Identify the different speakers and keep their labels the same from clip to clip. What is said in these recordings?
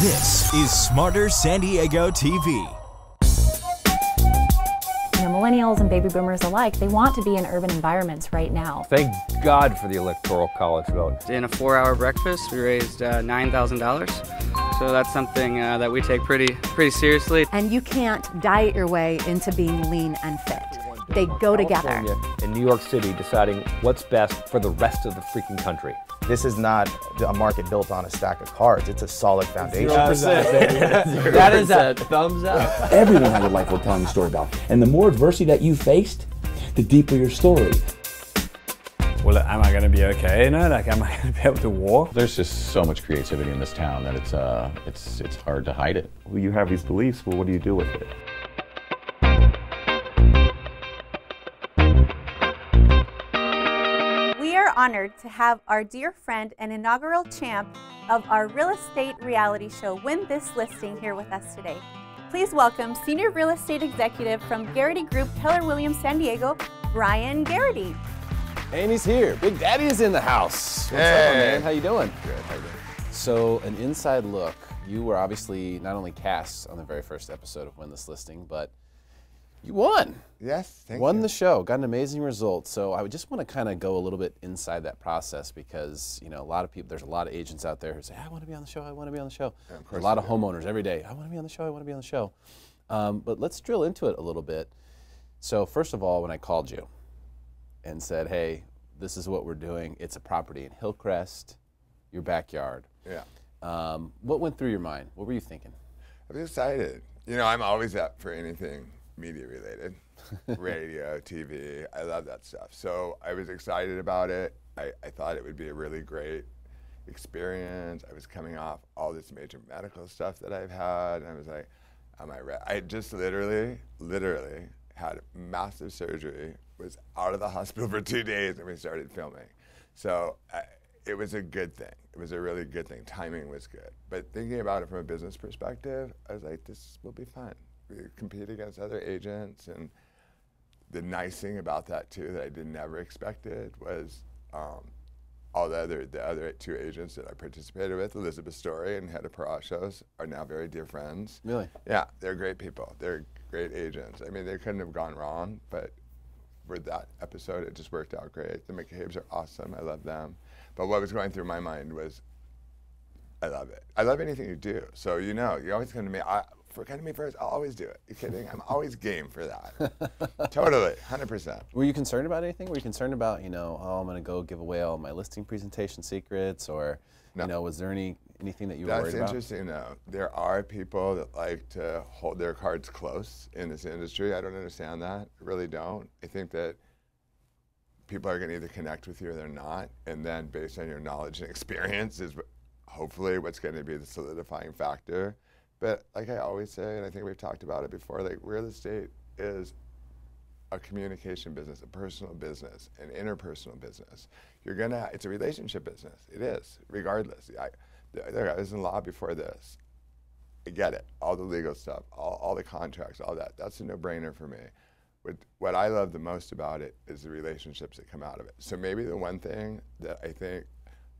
Speaker 1: This is Smarter San Diego TV.
Speaker 2: Millennials and baby boomers alike, they want to be in urban environments right now.
Speaker 3: Thank God for the Electoral College vote.
Speaker 4: In a 4-hour breakfast, we raised $9,000. So that's something that we take pretty seriously.
Speaker 5: And you can't diet your way into being lean and fit. They go together.
Speaker 3: In New York City, deciding what's best for the rest of the freaking country.
Speaker 6: This is not a market built on a stack of cards. It's a solid foundation.
Speaker 3: 0%. That is a thumbs up.
Speaker 7: Everyone has a life worth telling a story about. And the more adversity that you faced, the deeper your story.
Speaker 8: Well, am I going to be okay? You know, like, am I going to be able to walk?
Speaker 9: There's just so much creativity in this town that it's hard to hide it.
Speaker 10: Well, you have these beliefs, well, what do you do with it?
Speaker 11: We are honored to have our dear friend and inaugural champ of our real estate reality show win this listing here with us today. Please welcome Senior Real Estate Executive from Garrity Group, Keller Williams San Diego, Bryan Garrity.
Speaker 12: And he's here. Big Daddy is in the house. What's up, man? How you doing?
Speaker 6: Good, how you doing?
Speaker 12: So, an inside look. You were obviously not only cast on the very first episode of Win This Listing, but you won.
Speaker 6: Yes, thank you.
Speaker 12: Won the show, got an amazing result. So I would just want to kind of go a little bit inside that process because, you know, a lot of people, there's a lot of agents out there who say, I want to be on the show, I want to be on the show. Yeah, there's a lot of homeowners every day, I want to be on the show, I want to be on the show. But let's drill into it a little bit. So first of all, when I called you and said, hey, this is what we're doing, it's a property in Hillcrest, your backyard.
Speaker 6: Yeah.
Speaker 12: What went through your mind? What were you thinking?
Speaker 6: I was excited. You know, I'm always up for anything media related, radio, TV, I love that stuff. So I was excited about it. I thought it would be a really great experience. I was coming off all this major medical stuff that I've had, and I was like, am I ready? I just literally had massive surgery, was out of the hospital for 2 days, and we started filming. So it was a good thing. It was a really good thing. Timing was good. But thinking about it from a business perspective, I was like, this will be fun. We compete against other agents, and the nice thing about that too that I never expected was all the other 2 agents that I participated with, Elizabeth Story and Head of Parashos, are now very dear friends.
Speaker 12: Really?
Speaker 6: Yeah, they're great people. They're great agents. I mean, they couldn't have gone wrong, but for that episode, it just worked out great. The McCabe's are awesome. I love them. But what was going through my mind was, I love it. I love anything you do. So you know, you always come to me. For come to me first, I'll always do it. You kidding? I'm always game for that. Totally, 100%.
Speaker 12: Were you concerned about anything? Were you concerned about, you know, oh, I'm going to go give away all my listing presentation secrets, or,
Speaker 6: no.
Speaker 12: You know, was there anything that you were worried about?
Speaker 6: That's interesting, though. There are people that like to hold their cards close in this industry. I don't understand that. I really don't. I think that people are going to either connect with you or they're not, and then based on your knowledge and experience is hopefully what's going to be the solidifying factor. But like I always say, and I think we've talked about it before, like real estate is a communication business, a personal business, an interpersonal business. It's a relationship business. It is, regardless. I was in law before this. I get it, all the legal stuff, all the contracts, all that. That's a no-brainer for me. What I love the most about it is the relationships that come out of it. So maybe the one thing that I think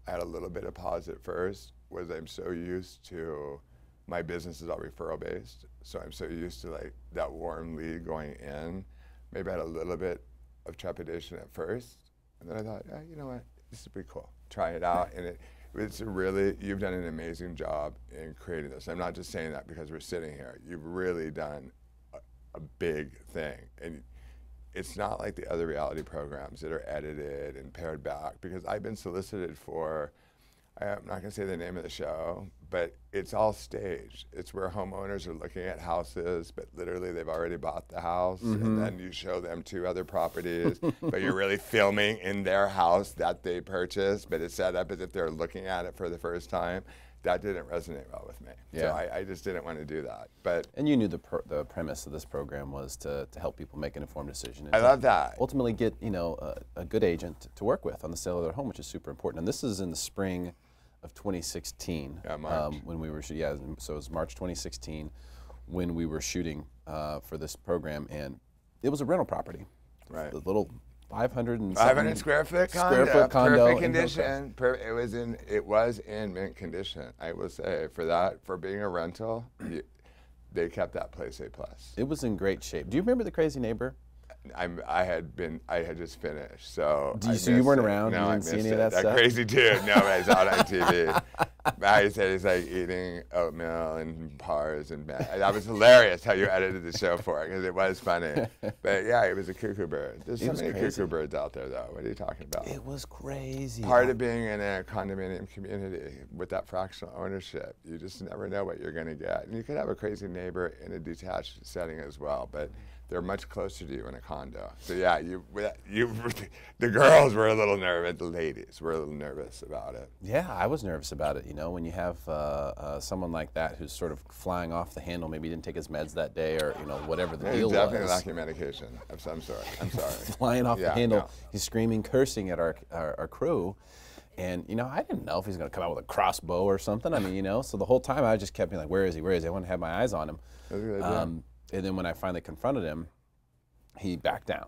Speaker 6: I had a little bit of pause at first was I'm so used to, my business is all referral based, so I'm so used to like that warm lead going in. Maybe I had a little bit of trepidation at first, and then I thought, yeah, you know what, this would be cool. Try it out, and it's really, you've done an amazing job in creating this. I'm not just saying that because we're sitting here. You've really done a big thing, and it's not like the other reality programs that are edited and pared back, because I've been solicited for, I'm not going to say the name of the show, but it's all staged. It's where homeowners are looking at houses, but literally they've already bought the house, and then you show them 2 other properties, but you're really filming in their house that they purchased, but it's set up as if they're looking at it for the first time. That didn't resonate well with me. Yeah. So I just didn't want to do that. And
Speaker 12: you knew the premise of this program was to help people make an informed decision. And
Speaker 6: I love that.
Speaker 12: Ultimately get, you know, a good agent to work with on the sale of their home, which is super important. And this is in the spring of 2016.
Speaker 6: Yeah, March.
Speaker 12: When we were so it was March 2016 when we were shooting for this program, and it was a rental property.
Speaker 6: Right.
Speaker 12: The little 500 and
Speaker 6: 500 square foot condo. Perfect condition. It was in mint condition. I will say for being a rental, they kept that place A+.
Speaker 12: It was in great shape. Do you remember the crazy neighbor?
Speaker 6: I had just finished, so.
Speaker 12: So you weren't around?
Speaker 6: No,
Speaker 12: you
Speaker 6: I
Speaker 12: didn't
Speaker 6: missed
Speaker 12: see any
Speaker 6: it.
Speaker 12: of that
Speaker 6: That
Speaker 12: stuff?
Speaker 6: crazy dude. No, I saw it on TV. I said he's like eating oatmeal and bars and that was hilarious how you edited the show for it because it was funny. But yeah, it was a cuckoo bird. There's so many cuckoo birds out there though. What are you talking about?
Speaker 12: It was crazy.
Speaker 6: Part of being in a condominium community with that fractional ownership, you just never know what you're going to get. And you could have a crazy neighbor in a detached setting as well, but they're much closer to you in a condo. So yeah, the girls were a little nervous, the ladies were a little nervous about it.
Speaker 12: Yeah, I was nervous about it. You know, when you have someone like that who's sort of flying off the handle, maybe he didn't take his meds that day, or whatever the deal was.
Speaker 6: He's definitely lacking medication of some sort. I'm sorry.
Speaker 12: Flying off the handle, no. He's screaming, cursing at our crew. And, I didn't know if he's going to come out with a crossbow or something. I mean, so the whole time I just kept being like, where is he? Where is he? I want to have my eyes on him.
Speaker 6: That's a good idea.
Speaker 12: And then when I finally confronted him, he backed down.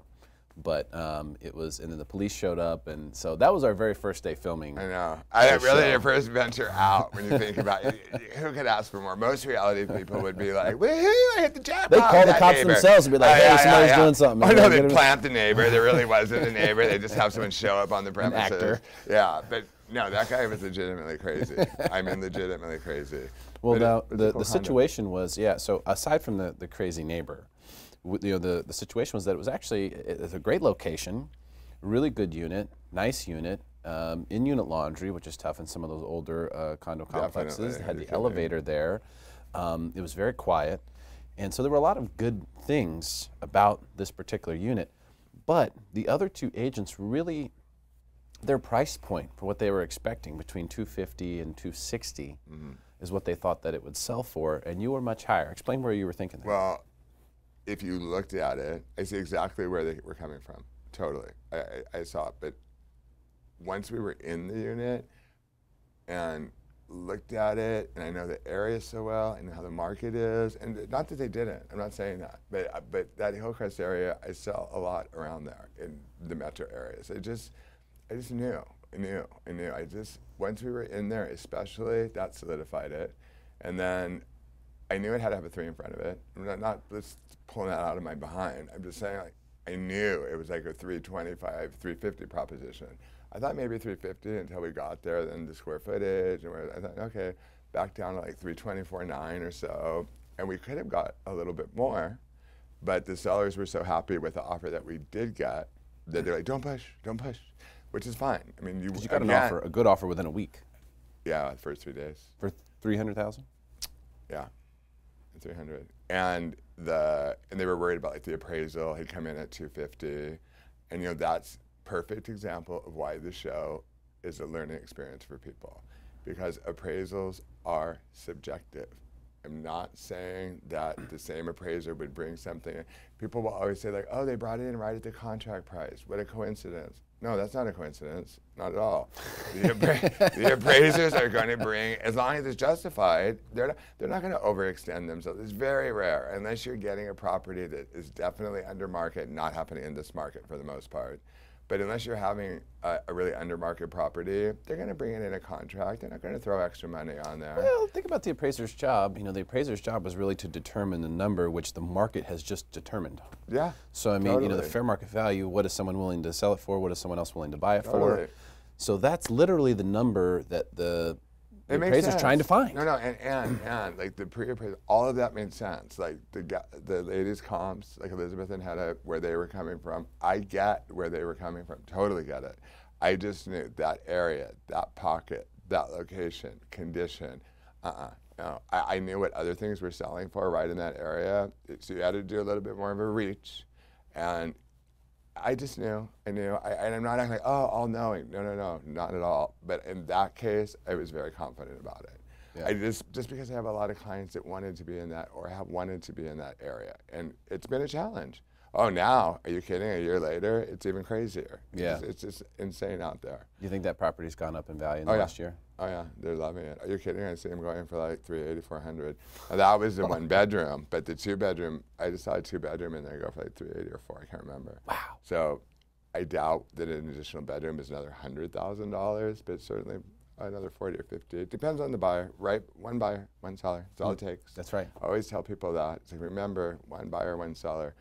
Speaker 12: But and then the police showed up, and so that was our very first day filming.
Speaker 6: I know. Really your first venture out when you think about it. Who could ask for more? Most reality people would be like, woohoo, I hit the jackpot.
Speaker 12: They call the cops themselves and be like, hey, somebody's doing something.
Speaker 6: Oh, no, they plant the neighbor. There really wasn't a neighbor. They just have someone show up on the premises.
Speaker 12: An actor.
Speaker 6: Yeah, but no, that guy was legitimately crazy. I mean, legitimately crazy.
Speaker 12: Well, now, the situation was, so aside from the crazy neighbor, the situation was that it was actually a great location, really good unit, nice unit, in-unit laundry, which is tough in some of those older condo complexes. They had the elevator there. It was very quiet. And so there were a lot of good things about this particular unit. But the other two agents really, their price point for what they were expecting, between $250 and $260, is what they thought that it would sell for, and you were much higher. Explain where you were thinking there.
Speaker 6: Well, if you looked at it, I see exactly where they were coming from. Totally. I saw it. But once we were in the unit and looked at it, and I know the area so well, I know how the market is, and not that they didn't, I'm not saying that, but that Hillcrest area, I sell a lot around there in the metro areas. I just knew. Once we were in there especially, that solidified it. And then I knew it had to have a 3 in front of it. I'm not just pulling that out of my behind. I'm just saying, like, I knew it was like a 325, 350 proposition. I thought maybe 350 until we got there, then the square footage, and I thought, okay, back down to like 324.9 or so. And we could have got a little bit more, but the sellers were so happy with the offer that we did get that they're like, don't push, which is fine. I mean, you
Speaker 12: got a good offer within a week.
Speaker 6: Yeah, the first 3 days.
Speaker 12: For $300,000?
Speaker 6: Yeah, 300. And they were worried about like the appraisal had come in at 250, and that's perfect example of why the show is a learning experience for people, because appraisals are subjective. I'm not saying that the same appraiser would bring something. People will always say like, oh, they brought it in right at the contract price. What a coincidence. No, that's not a coincidence, not at all. The appraisers are going to bring, as long as it's justified, they're not going to overextend themselves. It's very rare, unless you're getting a property that is definitely under market, not happening in this market for the most part. But unless you're having a really under market property, they're going to bring it in a contract. They're not going to throw extra money on there.
Speaker 12: Well, think about the appraiser's job. The appraiser's job was really to determine the number which the market has just determined.
Speaker 6: Yeah.
Speaker 12: So I mean, the fair market value. What is someone willing to sell it for? What is someone else willing to buy it for? So that's literally the number that the appraiser's trying to find.
Speaker 6: No, and like the pre-appraisal, all of that made sense. Like the ladies' comps, like Elizabeth and Hedda, where they were coming from. I get where they were coming from. Totally get it. I just knew that area, that pocket, that location, condition. No, I knew what other things were selling for right in that area. So you had to do a little bit more of a reach, and I just knew. And I'm not acting like, oh, all-knowing. No, not at all. But in that case, I was very confident about it. Yeah. I just because I have a lot of clients that wanted to be in that or have wanted to be in that area, and it's been a challenge. Oh, now, are you kidding? A year later, it's even crazier.
Speaker 12: Yeah.
Speaker 6: It's just insane out there.
Speaker 12: You think that property's gone up in value in the last year?
Speaker 6: Oh yeah, they're loving it. Are you kidding? I see them going for like 380, 400. Now, that was the 1 bedroom, but the 2 bedroom, I just saw a 2 bedroom in there go for like 380 or 4. I can't remember.
Speaker 12: Wow.
Speaker 6: So, I doubt that an additional bedroom is another $100,000, but certainly another 40 or 50. It depends on the buyer, right? One buyer, one seller. That's all it takes.
Speaker 12: That's right.
Speaker 6: I always tell people that. So remember, one buyer, one seller.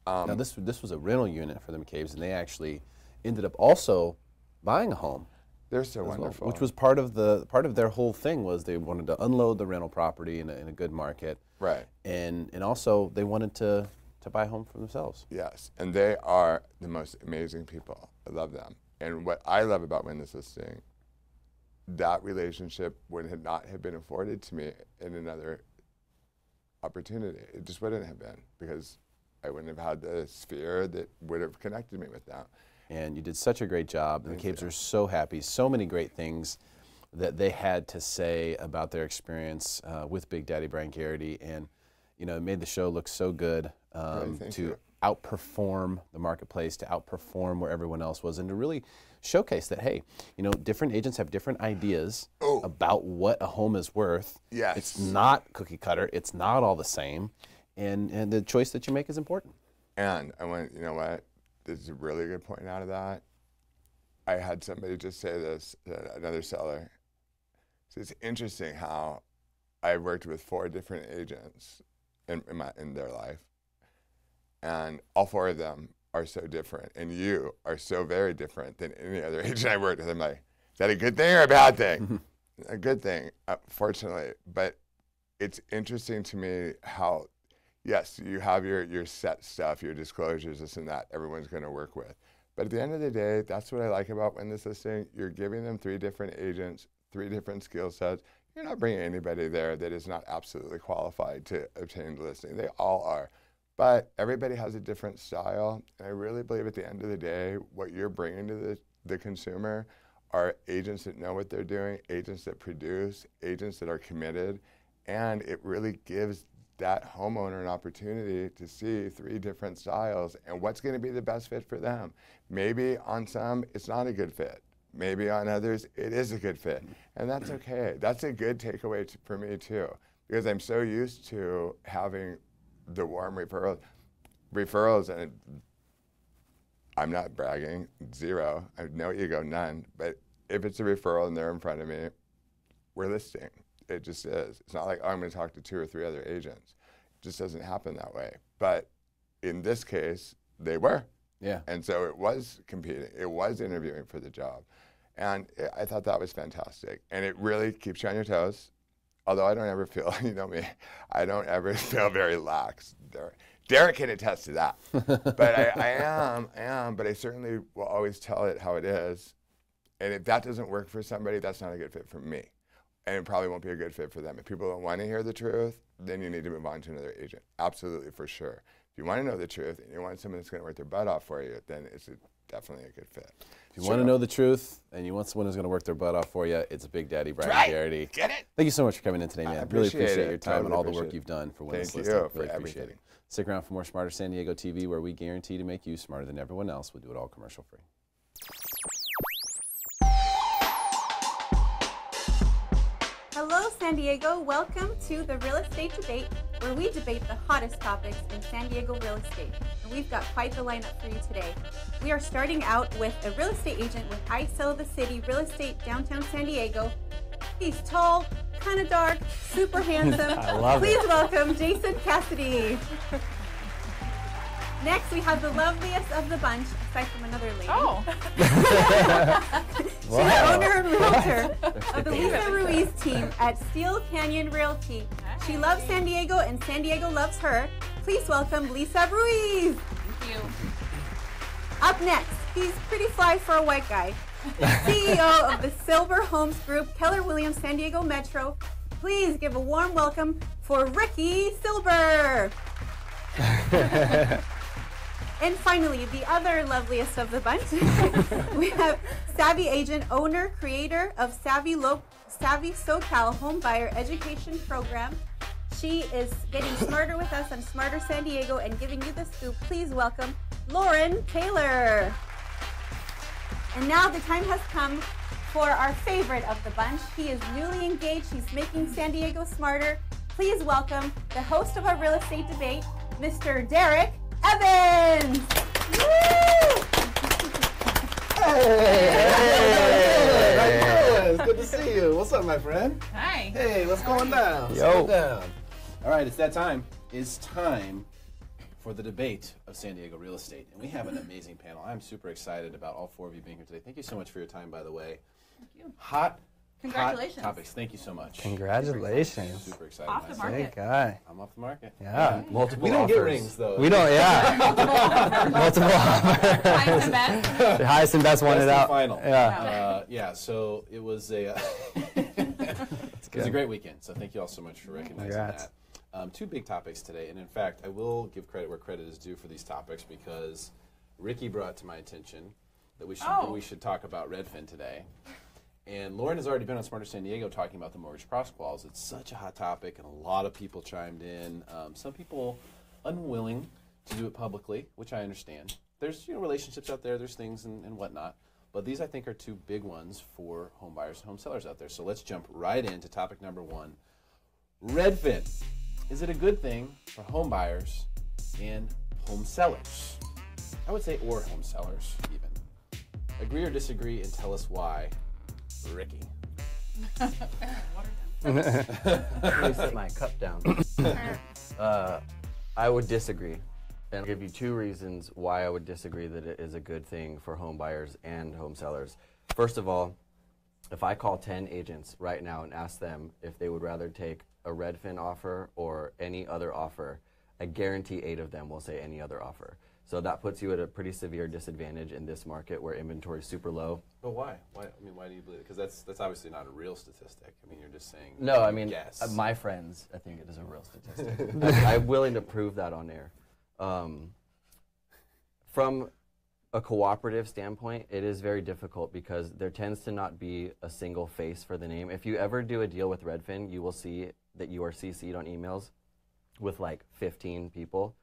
Speaker 12: Now this was a rental unit for the McCabe's, and they actually ended up also buying a home.
Speaker 6: They're so wonderful.
Speaker 12: Which was part of their whole thing was they wanted to unload the rental property in a good market.
Speaker 6: Right.
Speaker 12: And also they wanted to buy a home for themselves.
Speaker 6: Yes, and they are the most amazing people. I love them. And what I love about Win This Listing, that relationship would not have been afforded to me in another opportunity. It just wouldn't have been, because I wouldn't have had the sphere that would have connected me with them.
Speaker 12: And you did such a great job. The McCabe's are so happy. So many great things that they had to say about their experience with Big Daddy Bryan Garrity, and it made the show look so good to outperform the marketplace, to outperform where everyone else was, and to really showcase that, hey, different agents have different ideas about what a home is worth.
Speaker 6: Yes.
Speaker 12: It's not cookie cutter. It's not all the same, and the choice that you make is important.
Speaker 6: And I went, you know what? This is a really good point out of that. I had somebody just say this, another seller. So it's interesting how I worked with 4 different agents in their life, and all 4 of them are so different, and you are so very different than any other agent I worked with. I'm like, is that a good thing or a bad thing? A good thing, fortunately. But it's interesting to me how, yes, you have your set stuff, your disclosures, this and that, everyone's going to work with. But at the end of the day, that's what I like about Win This Listing. You're giving them 3 different agents, 3 different skill sets. You're not bringing anybody there that is not absolutely qualified to obtain the listing. They all are. But everybody has a different style. And I really believe at the end of the day, what you're bringing to the consumer are agents that know what they're doing, agents that produce, agents that are committed. And it really gives that homeowner an opportunity to see 3 different styles and what's going to be the best fit for them. Maybe on some, it's not a good fit. Maybe on others, it is a good fit. And that's okay. That's a good takeaway for me too, because I'm so used to having the warm referrals, and I'm not bragging, 0. I have no ego, none. But if it's a referral and they're in front of me, we're listing. It just is. It's not like, oh, I'm going to talk to 2 or 3 other agents. It just doesn't happen that way. But in this case, they were.
Speaker 12: Yeah.
Speaker 6: And so it was competing. It was interviewing for the job. And I thought that was fantastic. And it really keeps you on your toes. Although I don't ever feel, you know me, I don't ever feel very lax. Derek can attest to that. But I am, but I certainly will always tell it how it is. And if that doesn't work for somebody, that's not a good fit for me. And it probably won't be a good fit for them. If people don't want to hear the truth, then you need to move on to another agent. Absolutely, for sure. If you want to know the truth and you want someone that's going to work their butt off for you, then it's definitely a good fit.
Speaker 12: If you want to know the truth and you want someone who's going to work their butt off for you, it's Big Daddy Bryan Garrity.
Speaker 6: Get it?
Speaker 12: Thank you so much for coming in today, man. I really appreciate your time and all the work
Speaker 6: it.
Speaker 12: you've done for Win This
Speaker 6: Thank
Speaker 12: Listing.
Speaker 6: you for everything.
Speaker 12: Stick around for more Smarter San Diego TV, where we guarantee to make you smarter than everyone else. We'll do it all commercial free.
Speaker 11: Hello, San Diego. Welcome to the Real Estate Debate, where we debate the hottest topics in San Diego real estate. And we've got quite the lineup for you today. We are starting out with a real estate agent with I Sell the City Real Estate downtown San Diego. He's tall, kind of dark, super handsome.
Speaker 8: I love
Speaker 11: Please
Speaker 8: it.
Speaker 11: welcome Jason Cassity. Next, we have the loveliest of the bunch, aside from another lady.
Speaker 13: Oh.
Speaker 11: She's the owner and realtor of the Lisa Ruiz team at Steel Canyon Realty. She loves San Diego, and San Diego loves her. Please welcome Lisa Ruiz.
Speaker 13: Thank you.
Speaker 11: Up next, he's pretty fly for a white guy. CEO of the Silber Homes Group, Keller Williams San Diego Metro. Please give a warm welcome for Ricky Silber. And finally, the other loveliest of the bunch, we have Savvy Agent, owner, creator of Savvy SoCal Home Buyer Education Program. She is getting smarter with us on Smarter San Diego and giving you the scoop. Please welcome Lauren Taylor. And now the time has come for our favorite of the bunch. He is newly engaged. He's making San Diego smarter. Please welcome the host of our real estate debate, Mr. Derek Evans. Woo!
Speaker 12: Hey! It's good to see you. What's up, my friend?
Speaker 13: Hi.
Speaker 12: Hey, what's going down?
Speaker 3: Yo.
Speaker 12: Sit down. All right, it's that time. It's time for the debate of San Diego real estate. And we have an amazing panel. I'm super excited about all four of you being here today. Thank you so much for your time, by the way.
Speaker 13: Thank you.
Speaker 12: Hot
Speaker 13: Congratulations.
Speaker 12: topics. Thank you so much.
Speaker 14: Congratulations.
Speaker 12: Super excited.
Speaker 13: Off the market.
Speaker 14: Great guy.
Speaker 12: I'm off the market.
Speaker 14: Yeah.
Speaker 3: Multiple
Speaker 12: We don't
Speaker 3: offers.
Speaker 12: get rings, though.
Speaker 14: We don't, yeah. Multiple offers.
Speaker 13: Highest and best.
Speaker 14: The highest and best won
Speaker 12: Best
Speaker 14: it
Speaker 12: and
Speaker 14: out.
Speaker 12: final.
Speaker 14: Yeah.
Speaker 12: Yeah, so it was a it was a great weekend. So thank you all so much for recognizing
Speaker 14: Congrats.
Speaker 12: that. Two big topics today, and in fact, I will give credit where credit is due for these topics because Ricky brought to my attention that we should talk about Redfin today. And Lauren has already been on Smarter San Diego talking about the mortgage cross-quals. It's such a hot topic, and a lot of people chimed in. Some people unwilling to do it publicly, which I understand. There's relationships out there, there's things and whatnot. But these, I think, are two big ones for home buyers and home sellers out there. So let's jump right into topic number one. Redfin. Is it a good thing for home buyers and home sellers? I would say, or home sellers, even. Agree or disagree, and tell us why. Ricky.
Speaker 3: Let me set my cup down. I would disagree. And I'll give you two reasons why I would disagree that it is a good thing for home buyers and home sellers. First of all, if I call 10 agents right now and ask them if they would rather take a Redfin offer or any other offer, I guarantee 8 of them will say any other offer. So that puts you at a pretty severe disadvantage in this market where inventory is super low.
Speaker 12: But why? Why do you believe it? Because that's obviously not a real statistic. I mean, you're just saying.
Speaker 3: No, I mean,
Speaker 12: guess.
Speaker 3: my friends, I think it is a real statistic. I'm willing to prove that on air. From a cooperative standpoint, it is very difficult because there tends to not be a single face for the name. If you ever do a deal with Redfin, you will see that you are CC'd on emails with like 15 people.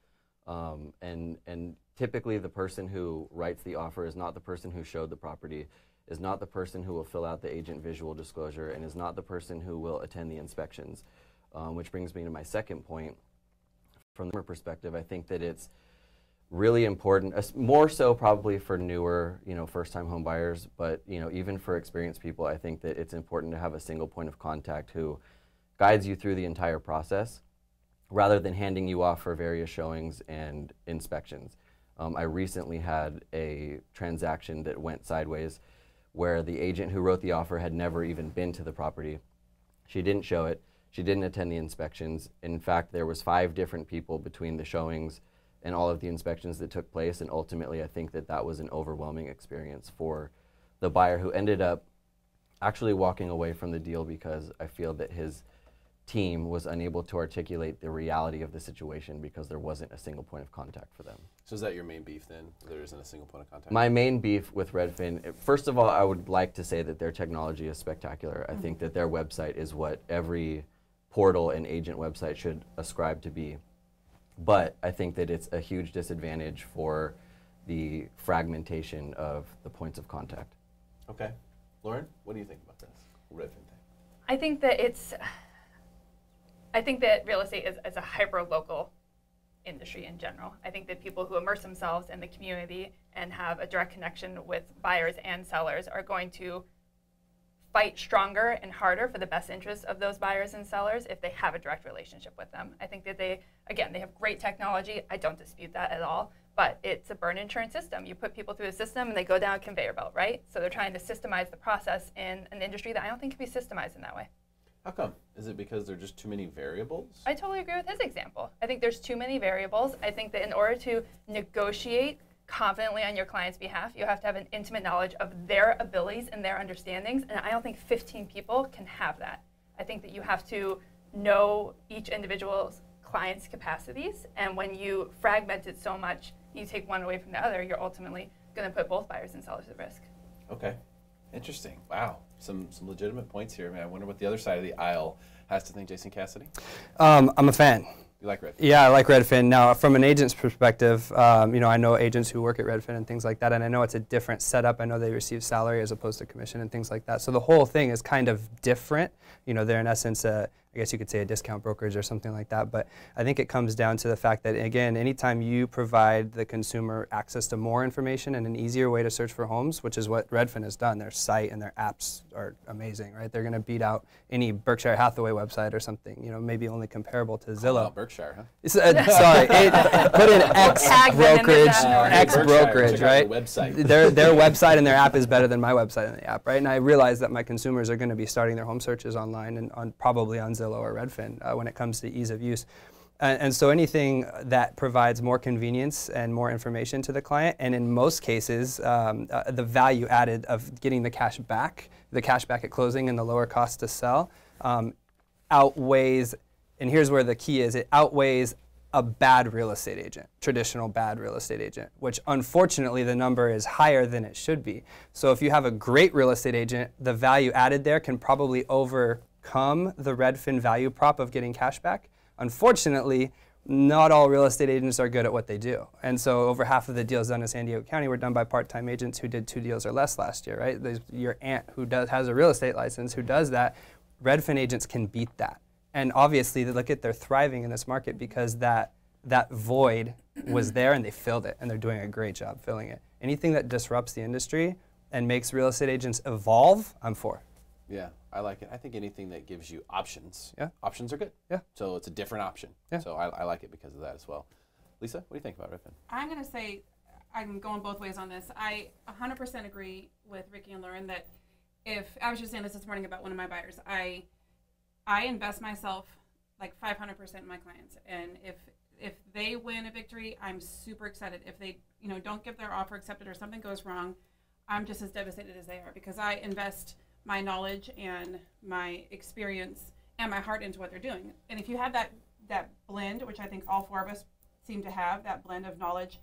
Speaker 3: And typically the person who writes the offer is not the person who showed the property, is not the person who will fill out the agent visual disclosure, and is not the person who will attend the inspections. Which brings me to my second point. From the perspective, I think that it's really important, more so probably for newer, first-time home buyers, but even for experienced people, I think that it's important to have a single point of contact who guides you through the entire process, rather than handing you off for various showings and inspections. I recently had a transaction that went sideways where the agent who wrote the offer had never even been to the property. She didn't show it. She didn't attend the inspections. In fact, there was 5 different people between the showings and all of the inspections that took place, and ultimately I think that that was an overwhelming experience for the buyer, who ended up actually walking away from the deal because I feel that his team was unable to articulate the reality of the situation because there wasn't a single point of contact for them.
Speaker 12: So is that your main beef then? There isn't a single point of contact?
Speaker 3: My main beef with Redfin, first of all, I would like to say that their technology is spectacular. I think that their website is what every portal and agent website should ascribe to be. But I think that it's a huge disadvantage for the fragmentation of the points of contact.
Speaker 12: Okay. Lauren, what do you think about this Redfin thing?
Speaker 13: I think that real estate is a hyper-local industry in general. I think that people who immerse themselves in the community and have a direct connection with buyers and sellers are going to fight stronger and harder for the best interests of those buyers and sellers if they have a direct relationship with them. I think that they have great technology. I don't dispute that at all, but it's a burn insurance system. You put people through a system and they go down a conveyor belt, right? So they're trying to systemize the process in an industry that I don't think can be systemized in that way.
Speaker 12: How come? Is it because there are just too many variables?
Speaker 13: I totally agree with his example. I think there's too many variables. I think that in order to negotiate confidently on your client's behalf, you have to have an intimate knowledge of their abilities and their understandings, and I don't think 15 people can have that. I think that you have to know each individual's client's capacities, and when you fragment it so much, you take one away from the other, you're ultimately going to put both buyers and sellers at risk.
Speaker 12: Okay. Interesting. Wow. Some legitimate points here. Man, I wonder what the other side of the aisle has to think. Jason Cassity?
Speaker 14: I'm a fan.
Speaker 12: You like Redfin?
Speaker 14: Yeah, I like Redfin. Now, from an agent's perspective, I know agents who work at Redfin and things like that, and I know it's a different setup. I know they receive salary as opposed to commission and things like that. So the whole thing is kind of different. They're in essence a I guess you could say a discount brokerage or something like that. But I think it comes down to the fact that, again, anytime you provide the consumer access to more information and an easier way to search for homes, which is what Redfin has done, their site and their apps are amazing, right? They're going to beat out any Berkshire Hathaway website or something, you know, maybe only comparable to Zillow.
Speaker 12: Oh, Berkshire, huh?
Speaker 14: Sorry, put in X brokerage, right? Their website and their app is better than my website and the app, right? And I realize that my consumers are going to be starting their home searches online and probably on Zillow or Redfin when it comes to ease of use. And so anything that provides more convenience and more information to the client, and in most cases, the value added of getting the cash back at closing and the lower cost to sell outweighs, and here's where the key is, it outweighs a bad real estate agent, traditional bad real estate agent, which unfortunately the number is higher than it should be. So if you have a great real estate agent, the value added there can probably overcome the Redfin value prop of getting cash back. Unfortunately, not all real estate agents are good at what they do. And so over half of the deals done in San Diego County were done by part-time agents who did 2 deals or less last year, right? There's your aunt who has a real estate license who does that. Redfin agents can beat that. And obviously, look at they're thriving in this market because that void was there and they filled it, and they're doing a great job filling it. Anything that disrupts the industry and makes real estate agents evolve, I'm for.
Speaker 12: Yeah, I like it. I think anything that gives you options.
Speaker 14: Yeah.
Speaker 12: Options are good.
Speaker 14: Yeah.
Speaker 12: So it's a different option.
Speaker 14: Yeah.
Speaker 12: So I like it because of that as well. Lisa, what do you think about Redfin?
Speaker 15: I'm going to say, I'm going both ways on this. I 100% agree with Ricky and Lauren that if, I was just saying this morning about one of my buyers, I invest myself like 500% in my clients. And if they win a victory, I'm super excited. If they, you know, don't get their offer accepted or something goes wrong, I'm just as devastated as they are because I invest my knowledge and my experience and my heart into what they're doing. And if you have that blend, which I think all 4 of us seem to have, that blend of knowledge,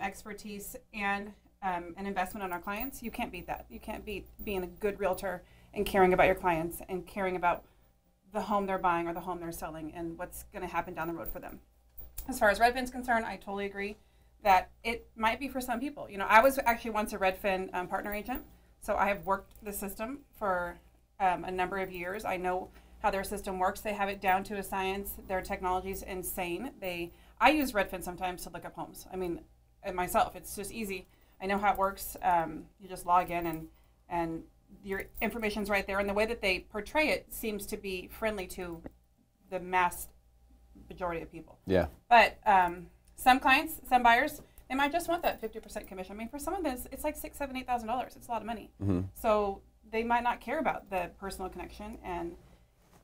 Speaker 15: expertise, and an investment on our clients, you can't beat that. You can't beat being a good realtor and caring about your clients and caring about the home they're buying or the home they're selling and what's going to happen down the road for them. As far as Redfin's concerned, I totally agree that it might be for some people. You know, I was actually once a Redfin partner agent, so I have worked the system for a number of years. I know how their system works. They have it down to a science. Their technology is insane. I use Redfin sometimes to look up homes. I mean, myself, it's just easy. I know how it works. You just log in and your information's right there. And the way that they portray it seems to be friendly to the mass majority of people.
Speaker 12: Yeah.
Speaker 15: But some clients, some buyers, they might just want that 50% commission. I mean, for some of this, it's like $6,000, $7,000, $8,000. It's a lot of money.
Speaker 12: Mm-hmm.
Speaker 15: So they might not care about the personal connection. And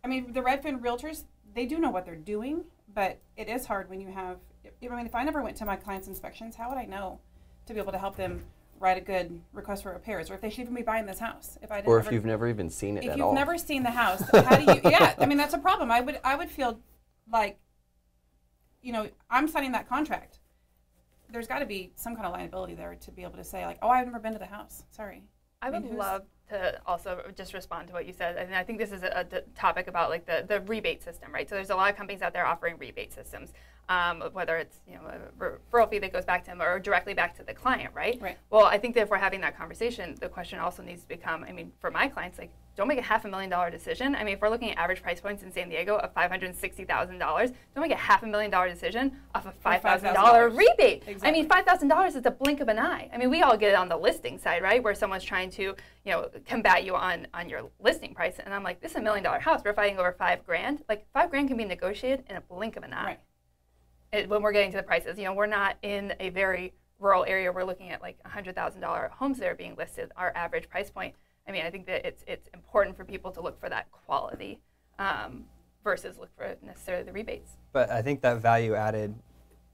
Speaker 15: I mean, the Redfin realtors, they do know what they're doing, but it is hard when you have, I mean, if I never went to my clients' inspections, how would I know to be able to help them write a good request for repairs, or if they should even be buying this house?
Speaker 3: If you've never even seen it at all.
Speaker 15: If you've never seen the house, how do you, yeah, I mean, that's a problem. I would feel like, you know, I'm signing that contract. There's got to be some kind of liability there to be able to say, like, oh, I've never been to the house. Sorry.
Speaker 13: I would love to also just respond to what you said. And I think this is a topic about like the rebate system, right? So there's a lot of companies out there offering rebate systems, whether it's, you know, a referral fee that goes back to them or directly back to the client, right?
Speaker 15: Right.
Speaker 13: Well, I think that if we're having that conversation, the question also needs to become, I mean, for my clients, like, don't make a $500,000 decision. I mean, if we're looking at average price points in San Diego of $560,000, don't make a $500,000 decision off a $5,000 rebate.
Speaker 15: Exactly.
Speaker 13: I mean, $5,000 is the blink of an eye. I mean, we all get it on the listing side, right, where someone's trying to, you know, combat you on your listing price. And I'm like, this is $1 million house. We're fighting over $5,000. Like, $5,000 can be negotiated in a blink of an eye.
Speaker 15: Right.
Speaker 13: When we're getting to the prices, you know, we're not in a very rural area. We're looking at like $100,000 homes that are being listed. Our average price point. I mean, I think that it's important for people to look for that quality versus look for necessarily the rebates.
Speaker 14: But I think that value added,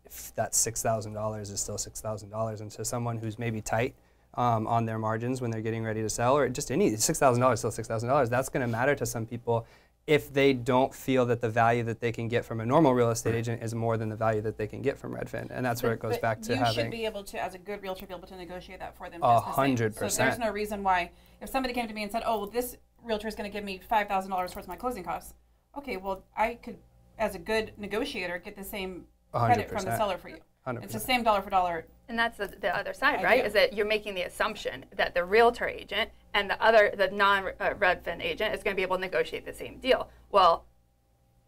Speaker 14: if that $6,000 is still $6,000, and so someone who's maybe tight on their margins when they're getting ready to sell, or just any $6,000 still $6,000, that's going to matter to some people if they don't feel that the value that they can get from a normal real estate agent is more than the value that they can get from Redfin. And that's where it goes back to having...
Speaker 15: You should be able to, as a good realtor, be able to negotiate that for them.
Speaker 14: 100%.
Speaker 15: So there's no reason why, if somebody came to me and said, oh, well, this realtor is going to give me $5,000 towards my closing costs. Okay, well, I could, as a good negotiator, get the same credit from the seller for you.
Speaker 14: 100%.
Speaker 15: It's the same dollar for dollar.
Speaker 13: And that's the other side, right? Is that you're making the assumption that the realtor agent and the non-Redfin agent is going to be able to negotiate the same deal. Well,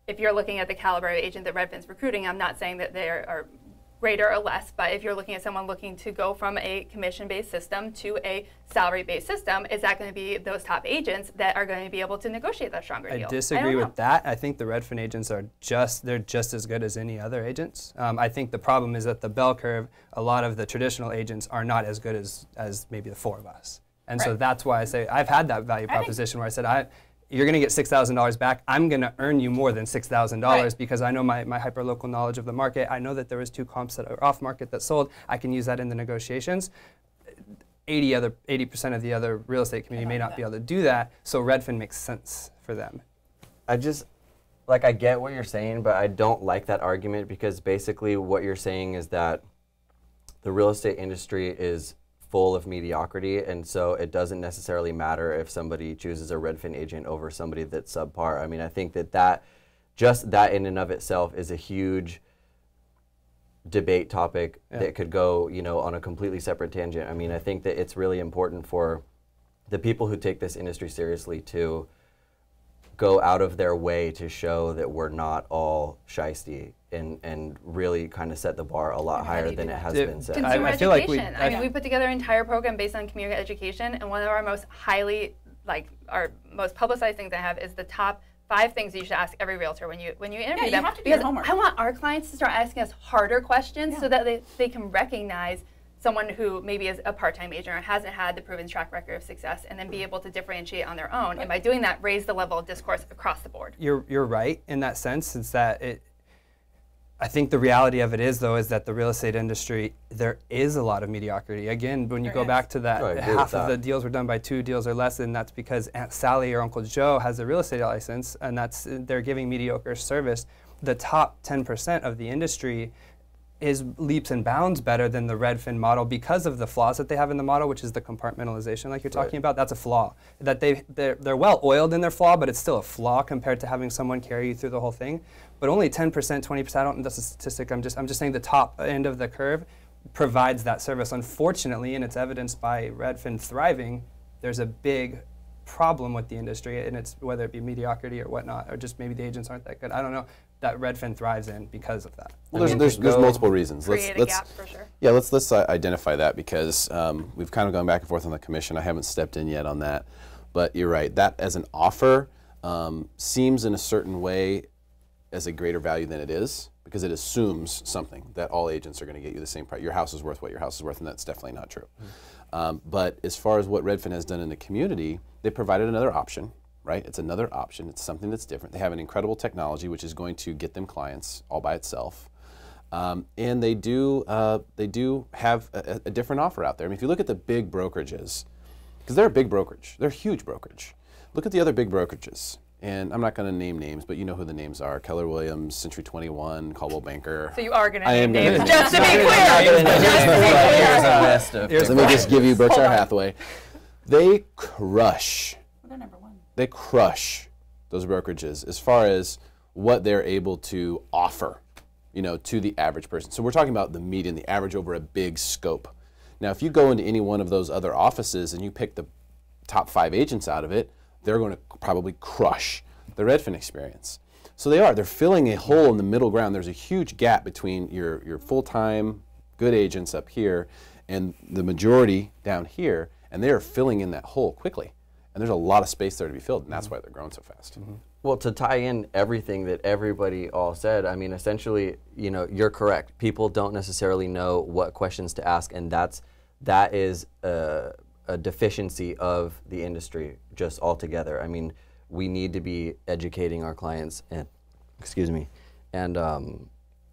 Speaker 13: if you're looking at the caliber of agent that Redfin's recruiting, I'm not saying that they are greater or less, but if you're looking at someone looking to go from a commission-based system to a salary-based system, is that going to be those top agents that are going to be able to negotiate that stronger deal?
Speaker 14: I disagree with that. I think the Redfin agents are they're just as good as any other agents. I think the problem is that the bell curve, a lot of the traditional agents are not as good as maybe the four of us. And so that's why I say I've had that value proposition where I said, you're going to get $6,000 back. I'm going to earn you more than $6,000 because I know my hyper-local knowledge of the market. I know that there was 2 comps that are off-market that sold. I can use that in the negotiations. 80% of the other real estate community may not be able to do that, so Redfin makes sense for them.
Speaker 3: I get what you're saying, but I don't like that argument because basically what you're saying is that the real estate industry is full of mediocrity, and so it doesn't necessarily matter if somebody chooses a Redfin agent over somebody that's subpar. I mean, I think that just that in and of itself is a huge debate topic that could go, on a completely separate tangent. I mean, I think that it's really important for the people who take this industry seriously to go out of their way to show that we're not all shiesty and really kind of set the bar a lot higher than it has been set.
Speaker 13: Consumer education. I mean, we put together an entire program based on community education, and one of our most our most publicized things I have is the top 5 things you should ask every realtor when you interview them.
Speaker 15: Have to do your homework.
Speaker 13: I want our clients to start asking us harder questions so that they can recognize someone who maybe is a part-time agent or hasn't had the proven track record of success, and then be able to differentiate on their own. And by doing that, raise the level of discourse across the board.
Speaker 14: You're right in that sense. It's that I think the reality of it is, though, is that the real estate industry, there is a lot of mediocrity. Again, when you go back to that, half of the deals were done by 2 deals or less, and that's because Aunt Sally or Uncle Joe has a real estate license, and they're giving mediocre service. The top 10% of the industry is leaps and bounds better than the Redfin model because of the flaws that they have in the model, which is the compartmentalization like you're talking about. That's a flaw. That they're well oiled in their flaw, but it's still a flaw compared to having someone carry you through the whole thing. But only 10%, 20%, I don't know, that's a statistic, I'm just saying the top end of the curve provides that service. Unfortunately, and it's evidenced by Redfin thriving, there's a big problem with the industry, and it's whether it be mediocrity or whatnot, or just maybe the agents aren't that good. I don't know. That Redfin thrives in because of that.
Speaker 12: Well, there's multiple reasons.
Speaker 13: Create a gap for sure.
Speaker 12: Yeah, let's identify that because we've kind of gone back and forth on the commission. I haven't stepped in yet on that, but you're right. That as an offer seems in a certain way as a greater value than it is because it assumes something that all agents are going to get you the same price. Your house is worth what your house is worth, and that's definitely not true. But as far as what Redfin has done in the community, they provided another option. Right? It's another option. It's something that's different. They have an incredible technology which is going to get them clients all by itself. And they do have a different offer out there. I mean, if you look at the big brokerages, because they're a big brokerage, they're a huge brokerage. Look at the other big brokerages. And I'm not going to name names, but you know who the names are. Keller Williams, Century 21, Coldwell Banker.
Speaker 13: So you are going to name names, just to be clear.
Speaker 12: Let me just give you Berkshire Hathaway. They crush. They crush those brokerages as far as what they're able to offer, to the average person. So we're talking about the median, the average over a big scope. Now, if you go into any one of those other offices and you pick the top 5 agents out of it, they're going to probably crush the Redfin experience. So they're filling a hole in the middle ground. There's a huge gap between your full-time good agents up here and the majority down here, and they are filling in that hole quickly. And there's a lot of space there to be filled, and that's why they're growing so fast.
Speaker 3: Well, to tie in everything that everybody all said, I mean, essentially, you're correct. People don't necessarily know what questions to ask, and that is a deficiency of the industry just altogether. I mean, we need to be educating our clients, and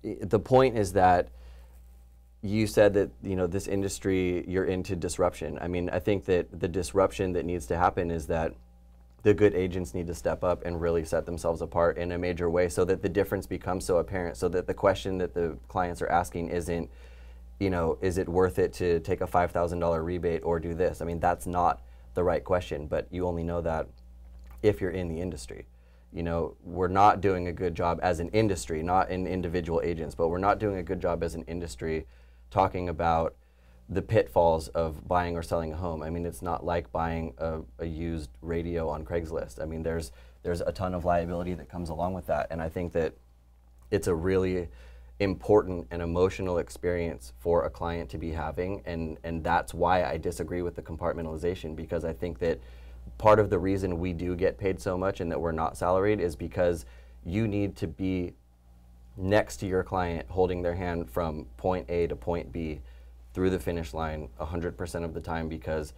Speaker 3: the point is that you said that this industry, you're into disruption. I mean, I think that the disruption that needs to happen is that the good agents need to step up and really set themselves apart in a major way so that the difference becomes so apparent, so that the question that the clients are asking isn't, is it worth it to take a $5,000 rebate or do this? I mean, that's not the right question, but you only know that if you're in the industry. We're not doing a good job as an industry, not in individual agents, but we're not doing a good job as an industry talking about the pitfalls of buying or selling a home. I mean, it's not like buying a used radio on Craigslist. I mean, there's a ton of liability that comes along with that, and I think that it's a really important and emotional experience for a client to be having, and that's why I disagree with the compartmentalization, because I think that part of the reason we do get paid so much and that we're not salaried is because you need to be next to your client, holding their hand from point A to point B through the finish line 100% of the time, because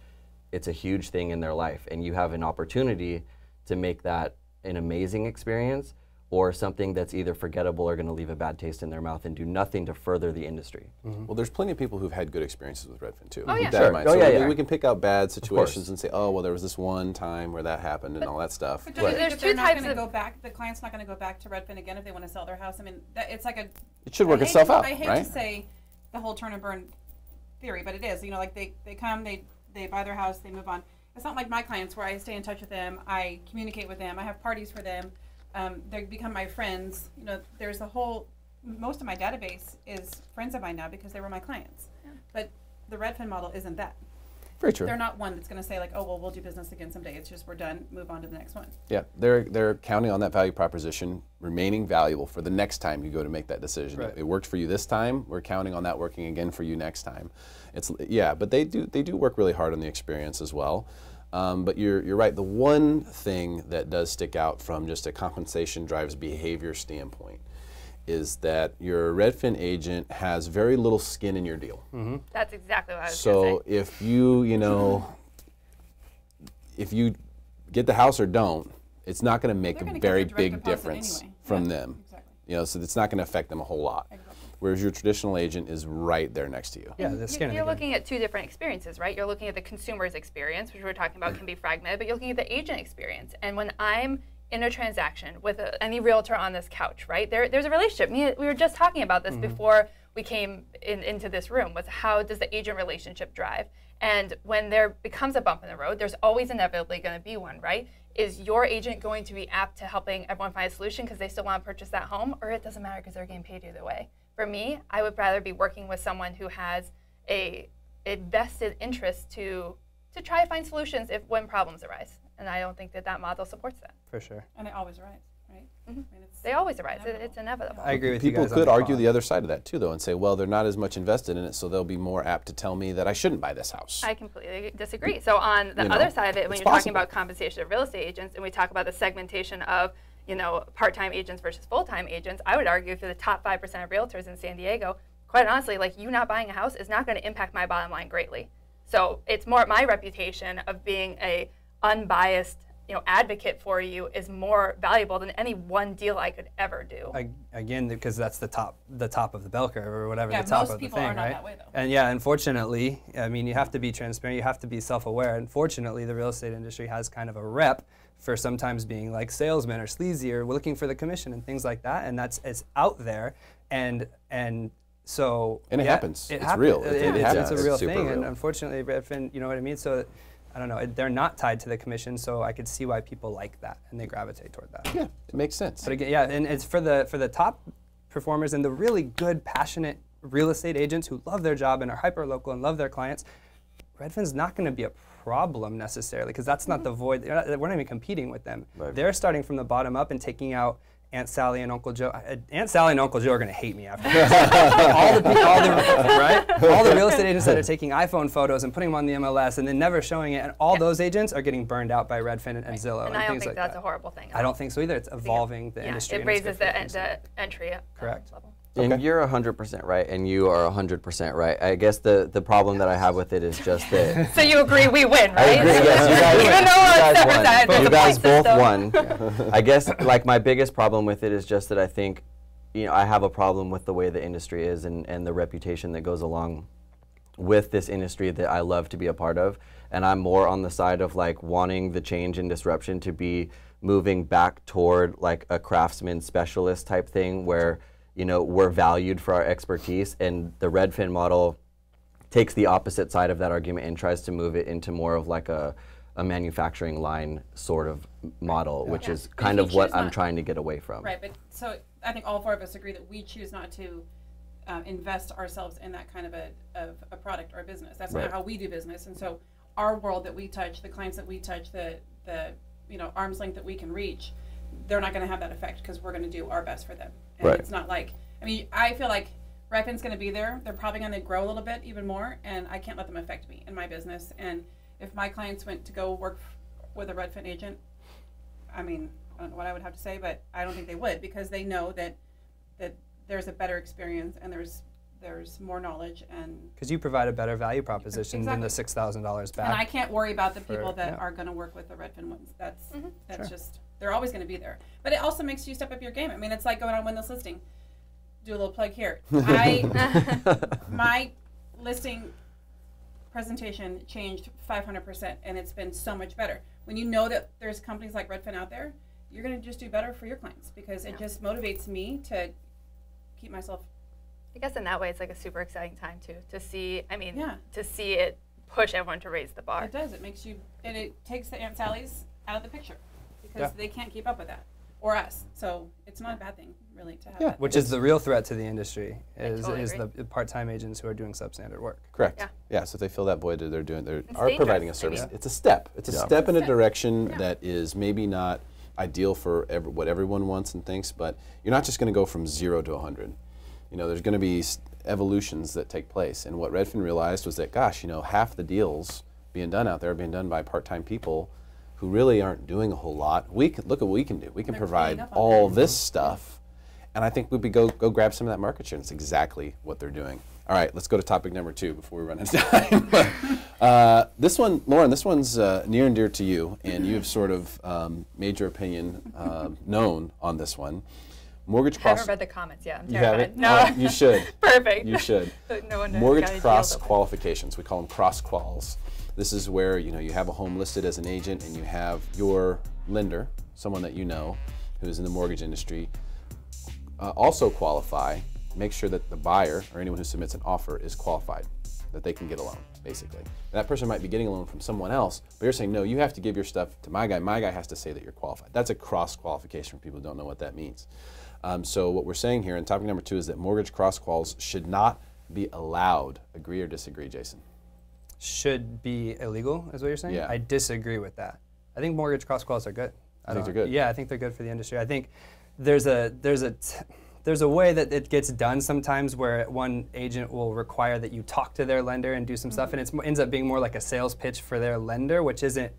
Speaker 3: it's a huge thing in their life, and you have an opportunity to make that an amazing experience or something that's either forgettable or going to leave a bad taste in their mouth and do nothing to further the industry.
Speaker 12: Well, there's plenty of people who've had good experiences with Redfin too.
Speaker 3: Oh, yeah.
Speaker 12: Keep that
Speaker 3: Sure.
Speaker 12: in mind.
Speaker 3: Oh,
Speaker 12: So
Speaker 3: yeah, yeah.
Speaker 12: we can pick out bad situations and say, oh, well, there was this one time where that happened and all that stuff.
Speaker 15: But there's two types of the client's not going to go back to Redfin again if they want to sell their house. I mean, it's like
Speaker 12: it should work itself out,
Speaker 15: I hate
Speaker 12: right?
Speaker 15: to say the whole turn and burn theory, but it is. You know, like they come, they buy their house, they move on. It's not like my clients where I stay in touch with them, I communicate with them, I have parties for them. They become my friends. You know, there's a whole, most of my database is friends of mine now because they were my clients. Yeah. But the Redfin model isn't that.
Speaker 12: Very true.
Speaker 15: They're not one that's going to say like, oh, well, we'll do business again someday. It's just we're done, move on to the next one.
Speaker 12: Yeah, they're counting on that value proposition remaining valuable for the next time you go to make that decision.
Speaker 14: Right.
Speaker 12: It worked for you this time. We're counting on that working again for you next time. But they do work really hard on the experience as well. But you're right. The one thing that does stick out from just a compensation drives behavior standpoint is that your Redfin agent has very little skin in your deal.
Speaker 13: That's exactly what I was
Speaker 12: So
Speaker 13: going to say.
Speaker 12: if you get the house or don't, it's not going to make a very big difference from them. Exactly. You know, so it's not going to affect them a whole lot. Exactly. Whereas your traditional agent is right there next to you.
Speaker 14: Yeah,
Speaker 13: you're looking at two different experiences, right? You're looking at the consumer's experience, which we're talking about can be fragmented, but you're looking at the agent experience. And when I'm in a transaction with any realtor on this couch, right? There's a relationship. We were just talking about this before we came into this room, was how does the agent relationship drive? And when there becomes a bump in the road, there's always inevitably going to be one, right? Is your agent going to be apt to helping everyone find a solution because they still want to purchase that home, or it doesn't matter because they're getting paid either way? For me, I would rather be working with someone who has a vested interest to try to find solutions when problems arise. And I don't think that model supports that.
Speaker 14: For sure.
Speaker 15: And it always arise, right? I mean,
Speaker 13: they always arise. It's inevitable.
Speaker 14: I agree with
Speaker 12: People
Speaker 14: you guys
Speaker 12: could argue the other side of that too, though, and say, well, they're not as much invested in it, so they'll be more apt to tell me that I shouldn't buy this house.
Speaker 13: I completely disagree. So on the other side of it, when you're talking about compensation of real estate agents, and we talk about the segmentation of part-time agents versus full-time agents, I would argue for the top 5% of realtors in San Diego, quite honestly, like you not buying a house is not going to impact my bottom line greatly. So it's more my reputation of being a unbiased advocate for you is more valuable than any one deal I could ever do.
Speaker 14: Again, because that's the top of the bell curve or whatever,
Speaker 15: yeah,
Speaker 14: the top
Speaker 15: most
Speaker 14: of the
Speaker 15: people
Speaker 14: thing,
Speaker 15: are not
Speaker 14: right?
Speaker 15: that way, though.
Speaker 14: And yeah, unfortunately, I mean, you have to be transparent, you have to be self-aware. Unfortunately, the real estate industry has kind of a rep for sometimes being like salesmen or sleazy or looking for the commission and things like that, and it's out there, and so
Speaker 12: and it happens. It's real.
Speaker 14: It happens. It's a real
Speaker 12: super
Speaker 14: thing,
Speaker 12: real.
Speaker 14: and unfortunately, Redfin, you know what I mean. So I don't know. They're not tied to the commission, so I could see why people like that and they gravitate toward that.
Speaker 12: Yeah, it makes sense.
Speaker 14: But again, yeah, and it's for the top performers and the really good, passionate real estate agents who love their job and are hyper local and love their clients. Redfin's not going to be a problem necessarily because that's not the void. We're not even competing with them. Right. They're starting from the bottom up and taking out Aunt Sally and Uncle Joe. Aunt Sally and Uncle Joe are going to hate me after this. all the real estate agents that are taking iPhone photos and putting them on the MLS and then never showing it, and all those agents are getting burned out by Redfin and Zillow and
Speaker 13: I don't
Speaker 14: things
Speaker 13: think
Speaker 14: like
Speaker 13: that's a horrible thing.
Speaker 14: I don't think so either. It's evolving the industry.
Speaker 13: It raises the entry level.
Speaker 3: And you're 100% right, and you are 100% right. I guess the problem that I have with it is just that.
Speaker 13: So you agree we win, right?
Speaker 3: I agree, yes, you guys both won.
Speaker 13: Yeah.
Speaker 3: I guess like my biggest problem with it is just that I think, I have a problem with the way the industry is and the reputation that goes along with this industry that I love to be a part of. And I'm more on the side of like wanting the change and disruption to be moving back toward like a craftsman specialist type thing where we're valued for our expertise, and the Redfin model takes the opposite side of that argument and tries to move it into more of like a manufacturing line sort of model, which is kind of what I'm trying to get away from.
Speaker 15: Right, but so I think all four of us agree that we choose not to invest ourselves in that kind of a product or a business. That's
Speaker 3: Right.
Speaker 15: not how we do business. And so our world that we touch, the clients that we touch, the arm's length that we can reach, they're not going to have that effect because we're going to do our best for them. And
Speaker 3: Right.
Speaker 15: it's not like, I mean, I feel like Redfin's going to be there. They're probably going to grow a little bit even more, and I can't let them affect me in my business. And if my clients went to go work with a Redfin agent, I mean, I don't know what I would have to say, but I don't think they would, because they know that there's a better experience and there's more knowledge, and
Speaker 14: because you provide a better value proposition than the $6,000 back.
Speaker 15: and I can't worry about the people
Speaker 14: for-
Speaker 15: that
Speaker 14: yeah.
Speaker 15: are going to work with the Redfin ones. That's
Speaker 14: Sure.
Speaker 15: just, they're always going to be there. But it also makes you step up your game. I mean, it's like going on Win This Listing. Do a little plug here. My listing presentation changed 500%, and it's been so much better. When you know that there's companies like Redfin out there, you're going to just do better for your clients, because it just motivates me to keep myself.
Speaker 13: I guess in that way, it's like a super exciting time too, to see, I mean,
Speaker 15: Yeah.
Speaker 13: to see it push everyone to raise the bar.
Speaker 15: It does. It makes you, and it takes the Aunt Sally's out of the picture, because
Speaker 14: Yeah.
Speaker 15: they can't keep up with that, or us. So it's not a bad thing, really, to have
Speaker 14: Yeah,
Speaker 15: that.
Speaker 14: which is the real threat to the industry, is
Speaker 15: totally
Speaker 14: the
Speaker 15: agree.
Speaker 14: part-time agents who are doing substandard work.
Speaker 12: Correct.
Speaker 15: Yeah.
Speaker 12: Yeah. So if they fill that void, they are
Speaker 14: dangerous,
Speaker 12: providing a
Speaker 14: I
Speaker 12: service.
Speaker 14: mean.
Speaker 12: It's a step. It's a
Speaker 14: Yeah.
Speaker 12: step in a
Speaker 15: Step.
Speaker 12: direction
Speaker 15: Yeah.
Speaker 12: that is maybe not ideal for what everyone wants and thinks, but you're not just going to go from 0 to 100. You know, there's going to be evolutions that take place. And what Redfin realized was that, gosh, you know, half the deals being done out there are being done by part-time people who really aren't doing a whole lot. Look at what we can do. We can
Speaker 15: They're
Speaker 12: provide
Speaker 15: cleaning up on
Speaker 12: all
Speaker 15: that.
Speaker 12: this stuff, and I think we'd be go grab some of that market share. It's exactly what they're doing. All right, let's go to topic number 2 before we run out of time. This one, Lauren, this one's near and dear to you, and you have sort of made your opinion known on this one. Mortgage
Speaker 13: I
Speaker 12: cross.
Speaker 13: haven't read the comments yet. I'm
Speaker 12: You
Speaker 13: terrified.
Speaker 12: haven't?
Speaker 13: No.
Speaker 12: Oh, you should.
Speaker 13: Perfect.
Speaker 12: You should.
Speaker 13: No one knows
Speaker 12: Mortgage
Speaker 13: how to deal
Speaker 12: cross
Speaker 13: with it.
Speaker 12: qualifications. We call them cross quals. This is where you have a home listed as an agent, and you have your lender, someone that you know, who's in the mortgage industry, also qualify. Make sure that the buyer or anyone who submits an offer is qualified, that they can get a loan, basically. And that person might be getting a loan from someone else, but you're saying, no, you have to give your stuff to my guy. My guy has to say that you're qualified. That's a cross qualification for people who don't know what that means. So what we're saying here in topic number 2 is that mortgage cross quals should not be allowed. Agree or disagree, Jason?
Speaker 14: Should be illegal, is what you're saying?
Speaker 12: Yeah.
Speaker 14: I disagree with that. I think mortgage cross quals are good.
Speaker 12: I think they're good.
Speaker 14: Yeah, I think they're good for the industry. I think there's a way that it gets done sometimes where one agent will require that you talk to their lender and do some stuff, and it ends up being more like a sales pitch for their lender, which isn't.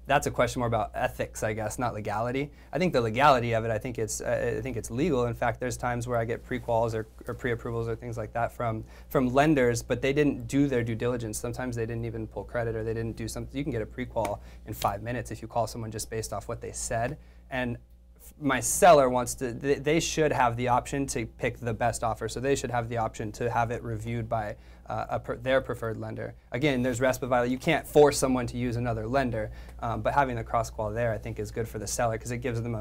Speaker 14: That's a question more about ethics, I guess, not legality. I think the legality of it, I think it's legal. In fact, there's times where I get pre-quals or pre-approvals or things like that from lenders, but they didn't do their due diligence. Sometimes they didn't even pull credit, or they didn't do something. You can get a pre-qual in 5 minutes if you call someone just based off what they said. And my seller wants to, they should have the option to pick the best offer. So they should have the option to have it reviewed by their preferred lender. Again, there's RESPA violation. You can't force someone to use another lender, but having the cross-qual there, I think, is good for the seller, because it gives them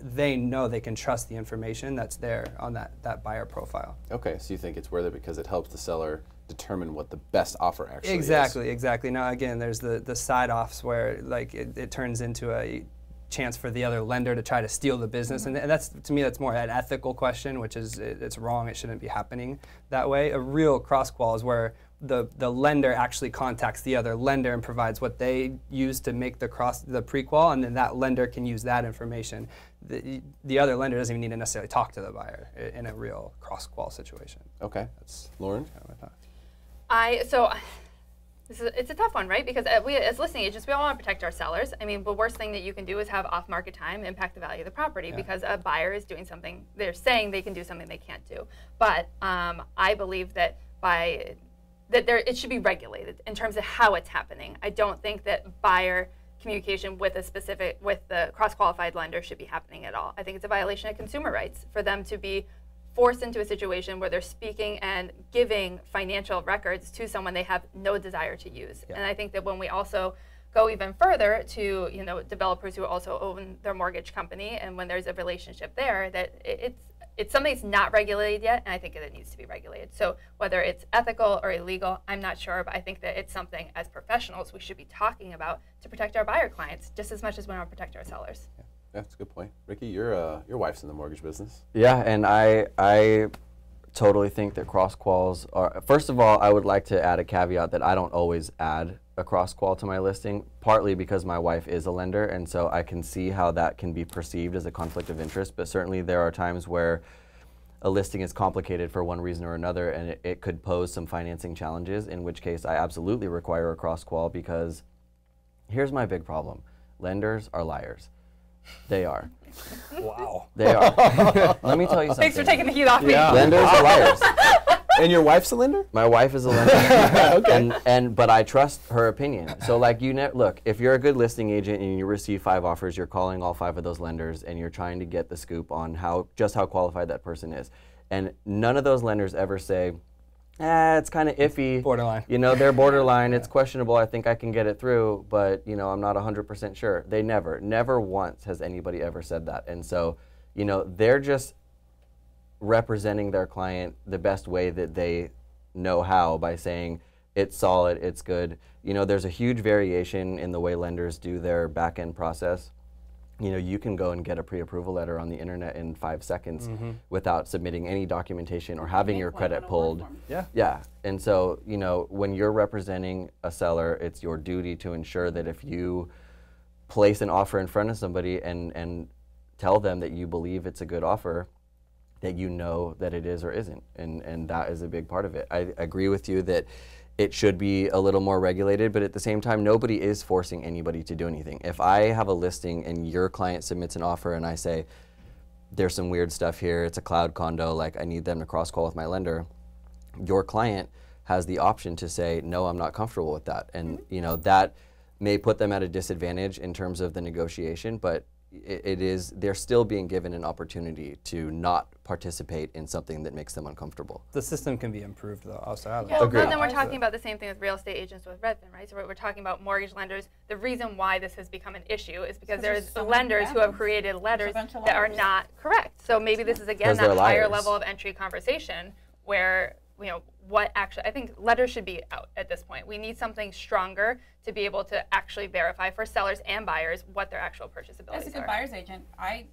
Speaker 14: they know they can trust the information that's there on that buyer profile.
Speaker 12: Okay, so you think it's worth it because it helps the seller determine what the best offer actually is.
Speaker 14: Exactly. Now, again, there's the side-offs where like it turns into a chance for the other lender to try to steal the business, and that's, to me, that's more an ethical question, which is it's wrong. It shouldn't be happening that way. A real cross-qual is where the lender actually contacts the other lender and provides what they use to make the pre-qual, and then that lender can use that information. The other lender doesn't even need to necessarily talk to the buyer in a real cross-qual situation.
Speaker 12: Okay, that's Lauren.
Speaker 14: Kind of my thought.
Speaker 13: It's a tough one, right? Because we, as listing agents, we all want to protect our sellers. I mean, the worst thing that you can do is have off-market time impact the value of the property, because a buyer is doing something, they're saying they can do something they can't do. But I believe that it should be regulated in terms of how it's happening. I don't think that buyer communication with the cross-qualified lender should be happening at all. I think it's a violation of consumer rights for them to be forced into a situation where they're speaking and giving financial records to someone they have no desire to use.
Speaker 14: Yeah.
Speaker 13: And I think that when we also go even further to developers who also own their mortgage company, and when there's a relationship there, that it's something that's not regulated yet, and I think that it needs to be regulated. So whether it's ethical or illegal, I'm not sure, but I think that it's something as professionals we should be talking about to protect our buyer clients just as much as we want to protect our sellers.
Speaker 12: Yeah. That's a good point. Ricky, your wife's in the mortgage business.
Speaker 3: Yeah, and I totally think that cross-quals are, first of all, I would like to add a caveat that I don't always add a cross-qual to my listing, partly because my wife is a lender, and so I can see how that can be perceived as a conflict of interest, but certainly there are times where a listing is complicated for one reason or another, and it could pose some financing challenges, in which case I absolutely require a cross-qual, because here's my big problem. Lenders are liars. They are.
Speaker 12: Wow.
Speaker 3: They are. Let me tell you something.
Speaker 13: Thanks for taking the heat off me.
Speaker 3: Lenders are liars.
Speaker 12: And your wife's a lender?
Speaker 3: My wife is a lender.
Speaker 12: Okay.
Speaker 3: But I trust her opinion. So like look, if you're a good listing agent and you receive 5 offers, you're calling all 5 of those lenders and you're trying to get the scoop on just how qualified that person is. And none of those lenders ever say, it's kind of iffy.
Speaker 14: Borderline.
Speaker 3: You know, they're borderline. It's questionable. I think I can get it through, but you know, I'm not 100% sure. They never once has anybody ever said that. And so, you know, they're just representing their client the best way that they know how by saying it's solid, it's good. You know, there's a huge variation in the way lenders do their back-end process. You know, you can go and get a pre-approval letter on the internet in 5 seconds without submitting any documentation or having your credit pulled.
Speaker 12: Yeah.
Speaker 3: Yeah. And so, you know, when you're representing a seller, it's your duty to ensure that if you place an offer in front of somebody and tell them that you believe it's a good offer, that you know that it is or isn't. And that is a big part of it. I agree with you that it should be a little more regulated, but at the same time, nobody is forcing anybody to do anything. If I have a listing and your client submits an offer and I say, there's some weird stuff here, it's a cloud condo, like I need them to cross-qual with my lender, your client has the option to say, no, I'm not comfortable with that. And you know, that may put them at a disadvantage in terms of the negotiation, but they're still being given an opportunity to not participate in something that makes them uncomfortable.
Speaker 14: The system can be improved though, also.
Speaker 13: Well, but then we're talking about the same thing with real estate agents with Redfin, right? So we're talking about mortgage lenders. The reason why this has become an issue is because there's lenders who have created letters that are not correct. So maybe this is again that higher level of entry conversation where, you know, what actually, I think letters should be out at this point. We need something stronger to be able to actually verify for sellers and buyers what their actual purchase abilities are.
Speaker 15: As a good buyer's agent, I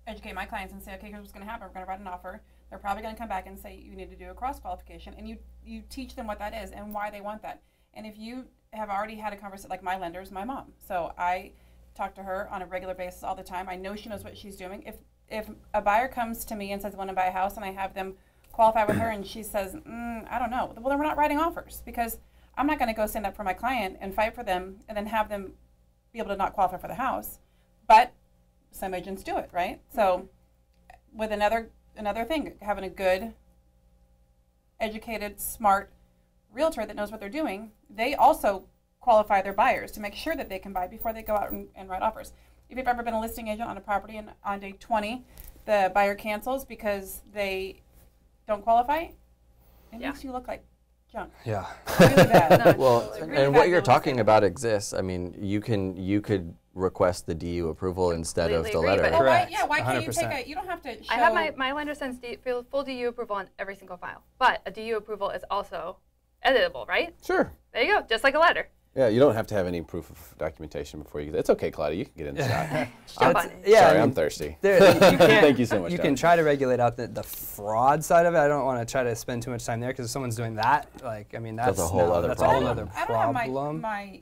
Speaker 15: educate my clients and say, okay, here's what's going to happen. We're going to write an offer. They're probably going to come back and say you need to do a cross-qualification, and you teach them what that is and why they want that. And if you have already had a conversation, like my lender is my mom, so I talk to her on a regular basis all the time. I know she knows what she's doing. If a buyer comes to me and says they want to buy a house and I have them qualify with her and she says, I don't know, well, then we're not writing offers, because I'm not going to go stand up for my client and fight for them and then have them be able to not qualify for the house. But some agents do it, right? So with another thing, having a good, educated, smart realtor that knows what they're doing, they also qualify their buyers to make sure that they can buy before they go out and write offers. If you've ever been a listing agent on a property and on day 20, the buyer cancels because they don't qualify, it makes you look like junk.
Speaker 14: Yeah.
Speaker 15: Really bad.
Speaker 3: Well,
Speaker 15: really
Speaker 3: and
Speaker 15: bad
Speaker 3: what you're
Speaker 15: real
Speaker 3: talking
Speaker 15: estate.
Speaker 3: about exists. I mean, you could request the DU approval instead of the letter.
Speaker 15: Well, why can't you take a, you don't have to show.
Speaker 13: I have my lender sends full DU approval on every single file, but a DU approval is also editable, right?
Speaker 12: Sure.
Speaker 13: There you go, just like a letter.
Speaker 12: Yeah, you don't have to have any proof of documentation before you get. It's okay, Claudia. You can get in the shot.
Speaker 14: Yeah,
Speaker 12: Sorry, I'm thirsty.
Speaker 14: Thank
Speaker 12: you so much.
Speaker 14: You can try to regulate out the fraud side of it. I don't want to try to spend too much time there, because if someone's doing that, like, I mean, that's
Speaker 3: a whole other problem.
Speaker 14: a whole other problem.
Speaker 15: My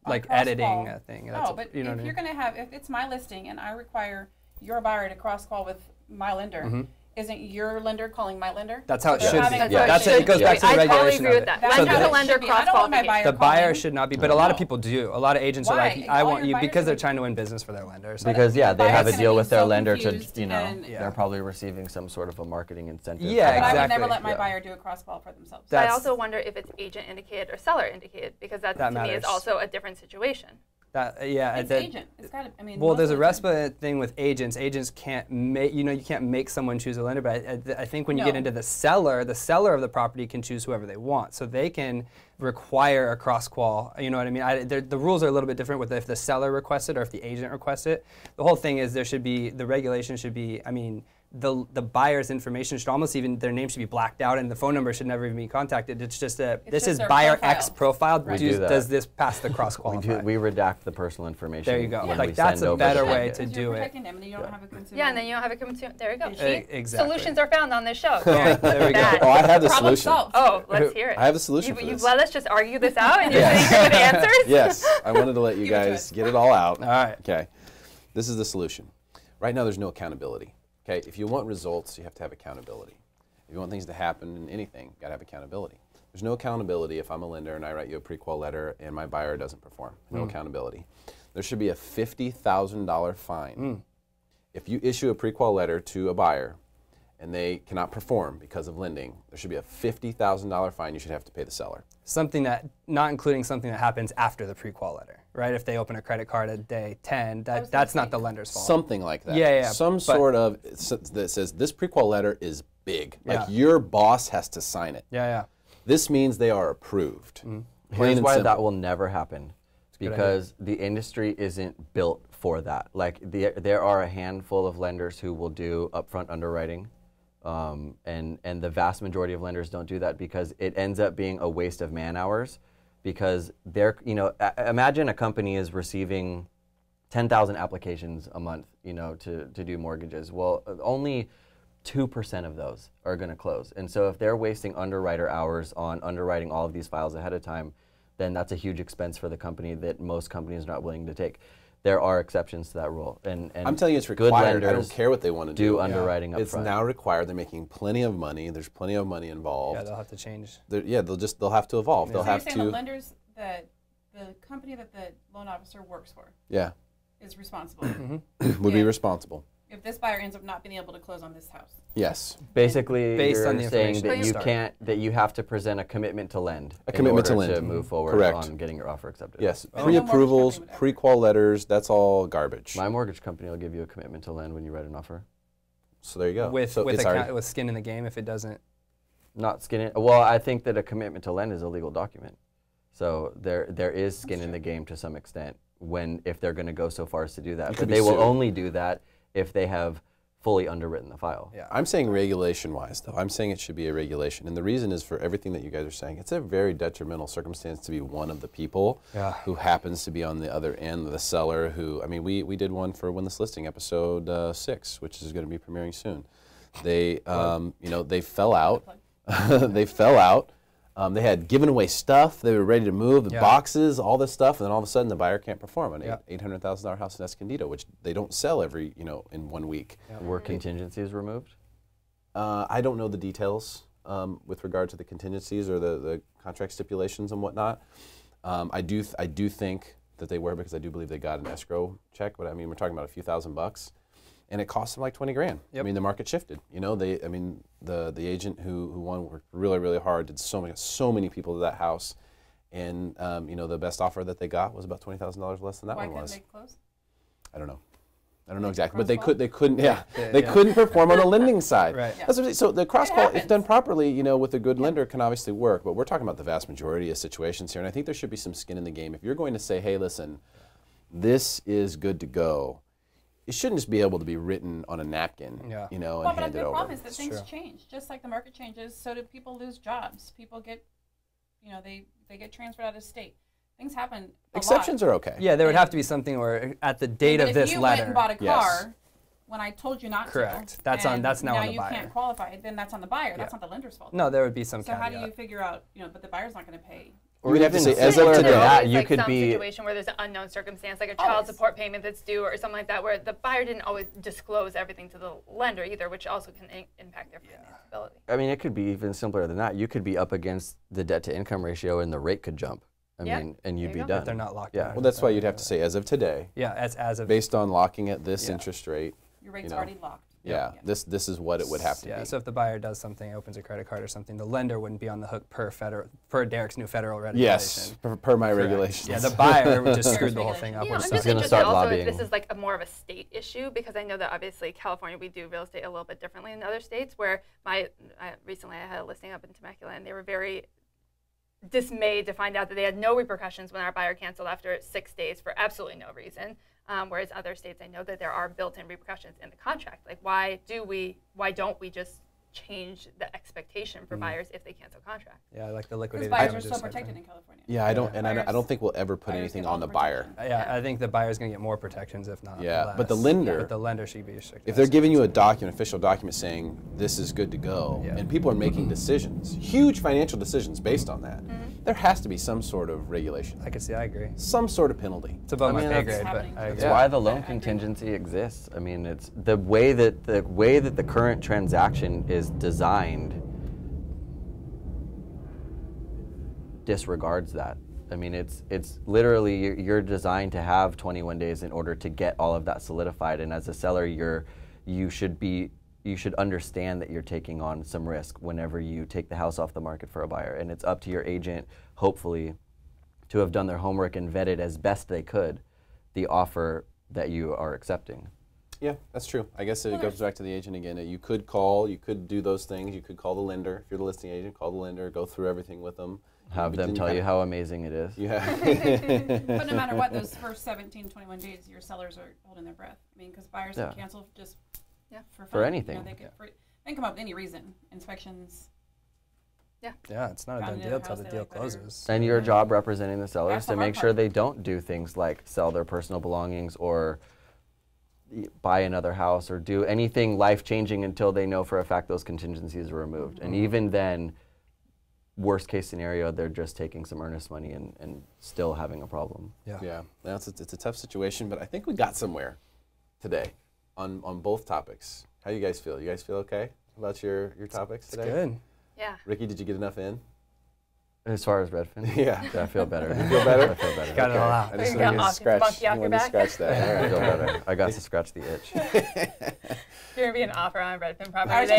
Speaker 14: like editing a thing.
Speaker 15: No, but you know if you're going to have, if it's my listing and I require your buyer to cross-qual with my lender, isn't your lender calling my lender?
Speaker 14: That's how it
Speaker 15: So
Speaker 14: should
Speaker 15: having
Speaker 14: be.
Speaker 15: a
Speaker 14: That's it. It goes back to the
Speaker 13: I totally
Speaker 14: regulation
Speaker 13: agree
Speaker 14: of
Speaker 13: with
Speaker 14: it.
Speaker 13: that.
Speaker 14: So
Speaker 13: Lender to lender cross-qualification.
Speaker 14: the buyer should not be, but a lot of people do. A lot of agents are
Speaker 15: Why?
Speaker 14: like, I
Speaker 15: All
Speaker 14: want
Speaker 15: your
Speaker 14: you,
Speaker 15: buyers
Speaker 14: because
Speaker 15: are
Speaker 14: they're trying to win business for their lenders.
Speaker 3: Because yeah, they have a deal with their
Speaker 15: so
Speaker 3: lender to,
Speaker 15: confused
Speaker 3: you know,
Speaker 15: and-
Speaker 3: they're probably receiving some sort of a marketing incentive.
Speaker 14: Yeah,
Speaker 15: But I would
Speaker 14: exactly.
Speaker 15: never let my buyer do a cross-qual for themselves.
Speaker 13: But I also wonder if it's agent indicated or seller indicated, because that to me
Speaker 14: matters.
Speaker 13: is also a different situation.
Speaker 15: It's agent. It's got to. I mean.
Speaker 14: Well, there's a
Speaker 15: most
Speaker 14: RESPA thing with agents. Agents can't make, you can't make someone choose a lender. But I think when you get into the seller of the property can choose whoever they want. So they can require a cross-qual. You know what I mean? The rules are a little bit different with if the seller requests it or if the agent requests it. The whole thing is the regulation should be, I mean, the buyer's information should almost even, their name should be blacked out and the phone number should never even be contacted. It's just this is buyer
Speaker 15: profile.
Speaker 14: X profile.
Speaker 3: Right.
Speaker 14: Does this pass the cross-qualify?
Speaker 3: We redact the personal information.
Speaker 14: There you go.
Speaker 3: when
Speaker 14: Like
Speaker 3: we
Speaker 14: that's
Speaker 3: send
Speaker 14: a
Speaker 3: over
Speaker 14: better
Speaker 3: the
Speaker 14: way
Speaker 3: packet.
Speaker 14: to do it.
Speaker 15: Them, and you don't have a consumer.
Speaker 13: Yeah, and then you don't have a consumer. There you go.
Speaker 14: Exactly.
Speaker 13: Solutions are found on this show.
Speaker 14: There we go.
Speaker 12: Oh, I have the
Speaker 15: Problem
Speaker 12: solution.
Speaker 15: solved.
Speaker 13: Oh, let's hear it.
Speaker 12: I have the solution for
Speaker 13: You've
Speaker 12: this.
Speaker 13: let us just argue this out, and you're sitting here with answers?
Speaker 12: Yes, I wanted to let you guys get it all out.
Speaker 14: All right.
Speaker 12: Okay, this is the solution. Right now, there's no accountability. Okay, if you want results, you have to have accountability. If you want things to happen in anything, you gotta have accountability. There's no accountability if I'm a lender and I write you a pre-qual letter and my buyer doesn't perform. No accountability. There should be a $50,000 fine if you issue a pre-qual letter to a buyer and they cannot perform because of lending. There should be a $50,000 fine you should have to pay the seller.
Speaker 14: Something that, not including something that happens after the pre-qual letter, right? If they open a credit card at day 10, that's not the lender's fault.
Speaker 12: Something like that.
Speaker 14: Yeah.
Speaker 12: Some sort of that says this pre-qual letter is big. Like your boss has to sign it.
Speaker 14: Yeah.
Speaker 12: This means they are approved.
Speaker 3: Here's why that will never happen. Because the industry isn't built for that. Like there are a handful of lenders who will do upfront underwriting. And the vast majority of lenders don't do that because it ends up being a waste of man hours because they're, imagine a company is receiving 10,000 applications a month, to do mortgages. Well, only 2% of those are going to close. And so if they're wasting underwriter hours on underwriting all of these files ahead of time, then that's a huge expense for the company that most companies are not willing to take. There are exceptions to that rule, and
Speaker 12: I'm telling you, it's required. I don't care what they want to do.
Speaker 3: Underwriting up
Speaker 12: It's
Speaker 3: front.
Speaker 12: now required. They're making plenty of money. There's plenty of money involved.
Speaker 14: Yeah, they'll have to change.
Speaker 12: They'll have to evolve.
Speaker 15: So
Speaker 12: They'll have
Speaker 15: you're
Speaker 12: to.
Speaker 15: saying the lenders, the company that the loan officer works for, is responsible.
Speaker 12: Would be responsible.
Speaker 15: If this buyer ends up not being able to close on this house.
Speaker 12: Yes.
Speaker 3: Basically,
Speaker 14: based
Speaker 3: you're
Speaker 14: on the
Speaker 3: saying
Speaker 14: information
Speaker 3: that you have to present a commitment to lend.
Speaker 12: A commitment to lend.
Speaker 3: To move forward
Speaker 12: Correct.
Speaker 3: on getting your offer accepted.
Speaker 12: Yes. Pre-approvals, pre-qual letters, that's all garbage.
Speaker 3: My mortgage company will give you a commitment to lend when you write an offer.
Speaker 12: So there you go.
Speaker 14: With skin in the game if it doesn't.
Speaker 3: Not skin in. Well, I think that a commitment to lend is a legal document. So there is skin in the game to some extent if they're going to go so far as to do that. But they will only do that if they have fully underwritten the file.
Speaker 12: Yeah, I'm saying regulation-wise, though. I'm saying it should be a regulation. And the reason is for everything that you guys are saying. It's a very detrimental circumstance to be one of the people who happens to be on the other end, the seller who, we did one for Win This Listing, episode 6, which is going to be premiering soon. They, they fell out. They fell out. They had given away stuff. They were ready to move, the boxes, all this stuff, and then all of a sudden the buyer can't perform an $800,000 house in Escondido, which they don't sell every, in 1 week.
Speaker 3: Were contingencies removed?
Speaker 12: I don't know the details with regard to the contingencies or the contract stipulations and whatnot. I do think that they were because I do believe they got an escrow check, but we're talking about a few $1,000. And it cost them like 20 grand. Yep. The market shifted. The agent who won worked really, really hard, did so many people to that house, and the best offer that they got was about $20,000 less than that one was.
Speaker 15: Why couldn't they close?
Speaker 12: I don't know. I don't know exactly, but they couldn't. Yeah, they couldn't perform on the lending side.
Speaker 14: Right.
Speaker 12: Yeah. That's what, so the cross-qual, if done properly, with a good lender, can obviously work. But we're talking about the vast majority of situations here, and I think there should be some skin in the game. If you're going to say, hey, listen, this is good to go. It shouldn't just be able to be written on a napkin, and handed over.
Speaker 15: But the problem is that things change. Just like the market changes, so do people lose jobs. People get, they get transferred out of state. Things happen
Speaker 12: Exceptions are okay.
Speaker 14: Yeah, there would have to be something where at the date of this letter.
Speaker 15: If you went and bought a car when I told you not to.
Speaker 14: Correct. That's now on the buyer.
Speaker 15: Now you can't qualify, then that's on the buyer. That's not the lender's fault.
Speaker 14: No, there would be some caveat.
Speaker 15: So how do you figure out, but the buyer's not going to pay.
Speaker 12: Or you have to say, as of today,
Speaker 13: you could be some situation where there's an unknown circumstance, like a child support payment that's due or something like that, where the buyer didn't always disclose everything to the lender either, which also can impact their financeability.
Speaker 3: It could be even simpler than that. You could be up against the debt-to-income ratio, and the rate could jump. And you'd be done.
Speaker 14: If they're not locked.
Speaker 12: Well, that's why you'd have to say, as of today.
Speaker 14: Yeah, as of
Speaker 12: based on locking at this interest rate.
Speaker 15: Your rate's already locked.
Speaker 12: Yeah, this is what it would have to be.
Speaker 14: Yeah, so if the buyer does something, opens a credit card or something, the lender wouldn't be on the hook per Derek's new federal regulation.
Speaker 12: Yes, per my regulations.
Speaker 14: Yeah, the buyer just screwed the whole thing up.
Speaker 13: I'm just interested also if this is like more of a state issue, because I know that obviously California, we do real estate a little bit differently than other states, where recently I had a listing up in Temecula, and they were very dismayed to find out that they had no repercussions when our buyer canceled after 6 days for absolutely no reason. Whereas other states, I know that there are built-in repercussions in the contract. Like, why don't we just change the expectation for buyers if they cancel contract?
Speaker 14: Yeah, like the liquidated
Speaker 15: buyers
Speaker 14: damages.
Speaker 15: are so protected in California.
Speaker 12: Yeah, I don't think we'll ever put anything on the buyer.
Speaker 14: Yeah, I think the buyer's going to get more protections, if not less.
Speaker 12: But the lender,
Speaker 14: should be restricted.
Speaker 12: if they're giving you a document, official document saying this is good to go, and people are making decisions, huge financial decisions based on that, there has to be some sort of regulation.
Speaker 14: I agree.
Speaker 12: Some sort of penalty.
Speaker 14: It's above my pay grade, but I agree.
Speaker 3: That's why the loan contingency exists. I mean, it's the way that the current transaction is designed disregards that. I mean, it's literally you're designed to have 21 days in order to get all of that solidified, and as a seller, you should understand that you're taking on some risk whenever you take the house off the market for a buyer, and it's up to your agent, hopefully, to have done their homework and vetted as best they could the offer that you are accepting.
Speaker 12: Yeah, that's true. I guess it goes back to the agent again. You could call, you could do those things. You could call the lender. If you're the listing agent, call the lender, go through everything with them.
Speaker 3: Have them tell you how amazing it is.
Speaker 12: Yeah.
Speaker 15: But no matter what, those first 17, 21 days, your sellers are holding their breath. I mean, because buyers can cancel just for fun.
Speaker 3: For anything.
Speaker 15: You know, they can come up with any reason. Inspections.
Speaker 14: Yeah, it's not a done deal until the deal closes.
Speaker 3: And your job representing the sellers to make sure they don't do things like sell their personal belongings or buy another house or do anything life-changing until they know for a fact those contingencies are removed. And even then, worst case scenario, they're just taking some earnest money and still having a problem.
Speaker 12: Yeah. It's a tough situation, but I think we got somewhere today on both topics. How you guys feel? You guys feel okay about your topics today?
Speaker 14: It's good.
Speaker 13: Yeah.
Speaker 12: Ricky, did you get enough in?
Speaker 3: As far as Redfin?
Speaker 12: Yeah.
Speaker 3: I feel better.
Speaker 12: You feel better?
Speaker 3: I feel better.
Speaker 14: Got it all out.
Speaker 12: I just wanted to scratch that.
Speaker 3: I feel better. I got to scratch the itch.
Speaker 13: You're going to be an offer on a Redfin property.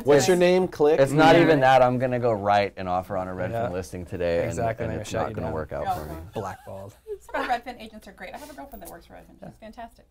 Speaker 12: What's your name? Click.
Speaker 3: It's not even that. I'm going to go write an offer on a Redfin listing today,
Speaker 14: Exactly.
Speaker 3: and it's not going to work out for me.
Speaker 14: Blackballed.
Speaker 15: Redfin agents are great. I have a girlfriend that works for Redfin. She's fantastic.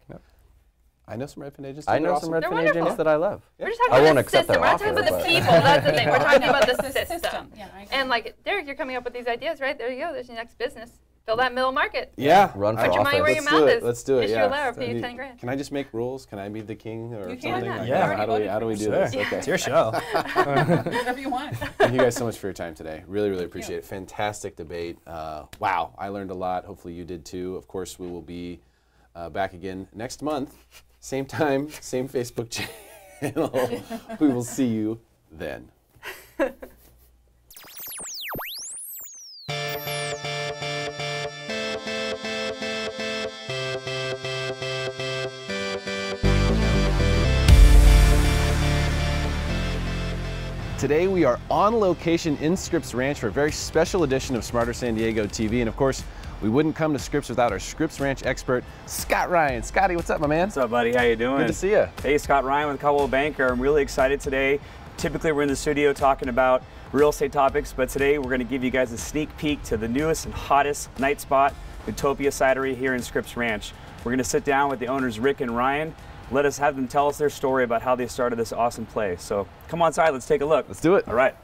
Speaker 12: I know some Redfin agents.
Speaker 3: I know some Redfin agents that I love.
Speaker 13: We're just talking about the system. We're not talking about the people. That's the thing. We're talking about the system. And like, Derek, you're coming up with these ideas, right? There you go. There's your next business. Fill that middle market.
Speaker 12: Yeah.
Speaker 3: Run for
Speaker 13: office. Put your money where your mouth is.
Speaker 12: Let's do it.
Speaker 13: Issue a letter, pay you 10 grand.
Speaker 12: Can I just make rules? Can I be the king or something?
Speaker 14: Yeah.
Speaker 12: How do we do this? Okay.
Speaker 14: It's your show.
Speaker 15: Whatever you want.
Speaker 12: Thank you guys so much for your time today. Really, really appreciate it. Fantastic debate. Wow, I learned a lot. Hopefully you did too. Of course, we will be back again next month. Same time, same Facebook channel. We will see you then. Today we are on location in Scripps Ranch for a very special edition of Smarter San Diego TV, and of course, we wouldn't come to Scripps without our Scripps Ranch expert, Scott Ryan. Scotty, what's up, my man?
Speaker 8: What's up, buddy? How you doing?
Speaker 12: Good to see you.
Speaker 8: Hey, Scott Ryan with Coldwell Banker. I'm really excited today. Typically, we're in the studio talking about real estate topics, but today we're going to give you guys a sneak peek to the newest and hottest night spot, Newtopia Cyder here in Scripps Ranch. We're going to sit down with the owners, Rick and Ryan. Let us have them tell us their story about how they started this awesome place. So come on inside, let's take a look.
Speaker 12: Let's do it.
Speaker 8: All right.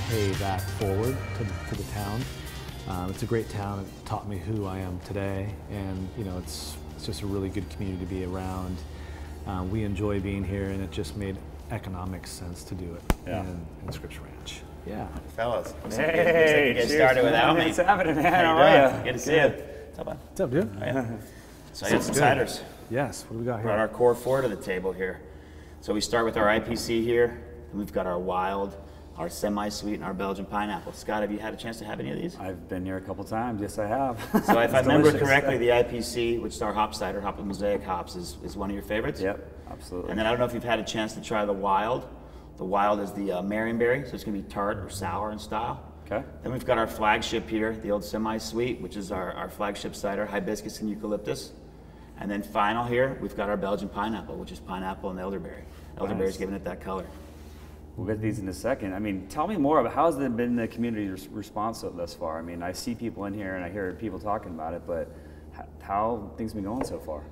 Speaker 16: Pay that forward to the town. It's a great town. It taught me who I am today, and you know, it's just a really good community to be around. We enjoy being here, and it just made economic sense to do it in Scripps Ranch. Yeah,
Speaker 17: fellas.
Speaker 8: Hey,
Speaker 17: get started without me.
Speaker 8: What's happening, man?
Speaker 17: How
Speaker 8: are you?
Speaker 17: Good to see you. What's up, bud?
Speaker 16: What's up, dude?
Speaker 17: So I got some ciders.
Speaker 16: Yes. What do we got here?
Speaker 17: Brought our core four to the table here. So we start with our IPC here, and we've got our wild, our semi-sweet, and our Belgian pineapple. Scott, have you had a chance to have any of these?
Speaker 8: I've been here a couple times. Yes, I have.
Speaker 17: So if I remember correctly, the IPC, which is our hop cider, Hop and Mosaic hops, is one of your favorites?
Speaker 8: Yep, absolutely.
Speaker 17: And then I don't know if you've had a chance to try the wild The wild is the Marionberry, so it's going to be tart or sour in style.
Speaker 8: Okay.
Speaker 17: Then we've got our flagship here, the old semi-sweet, which is our flagship cider, hibiscus and eucalyptus. And then final here, we've got our Belgian pineapple, which is pineapple and elderberry. Elderberry's giving it that color.
Speaker 8: We'll get to these in a second. I mean, tell me more about how has been the community response thus far? I mean, I see people in here and I hear people talking about it, but how things been going so far?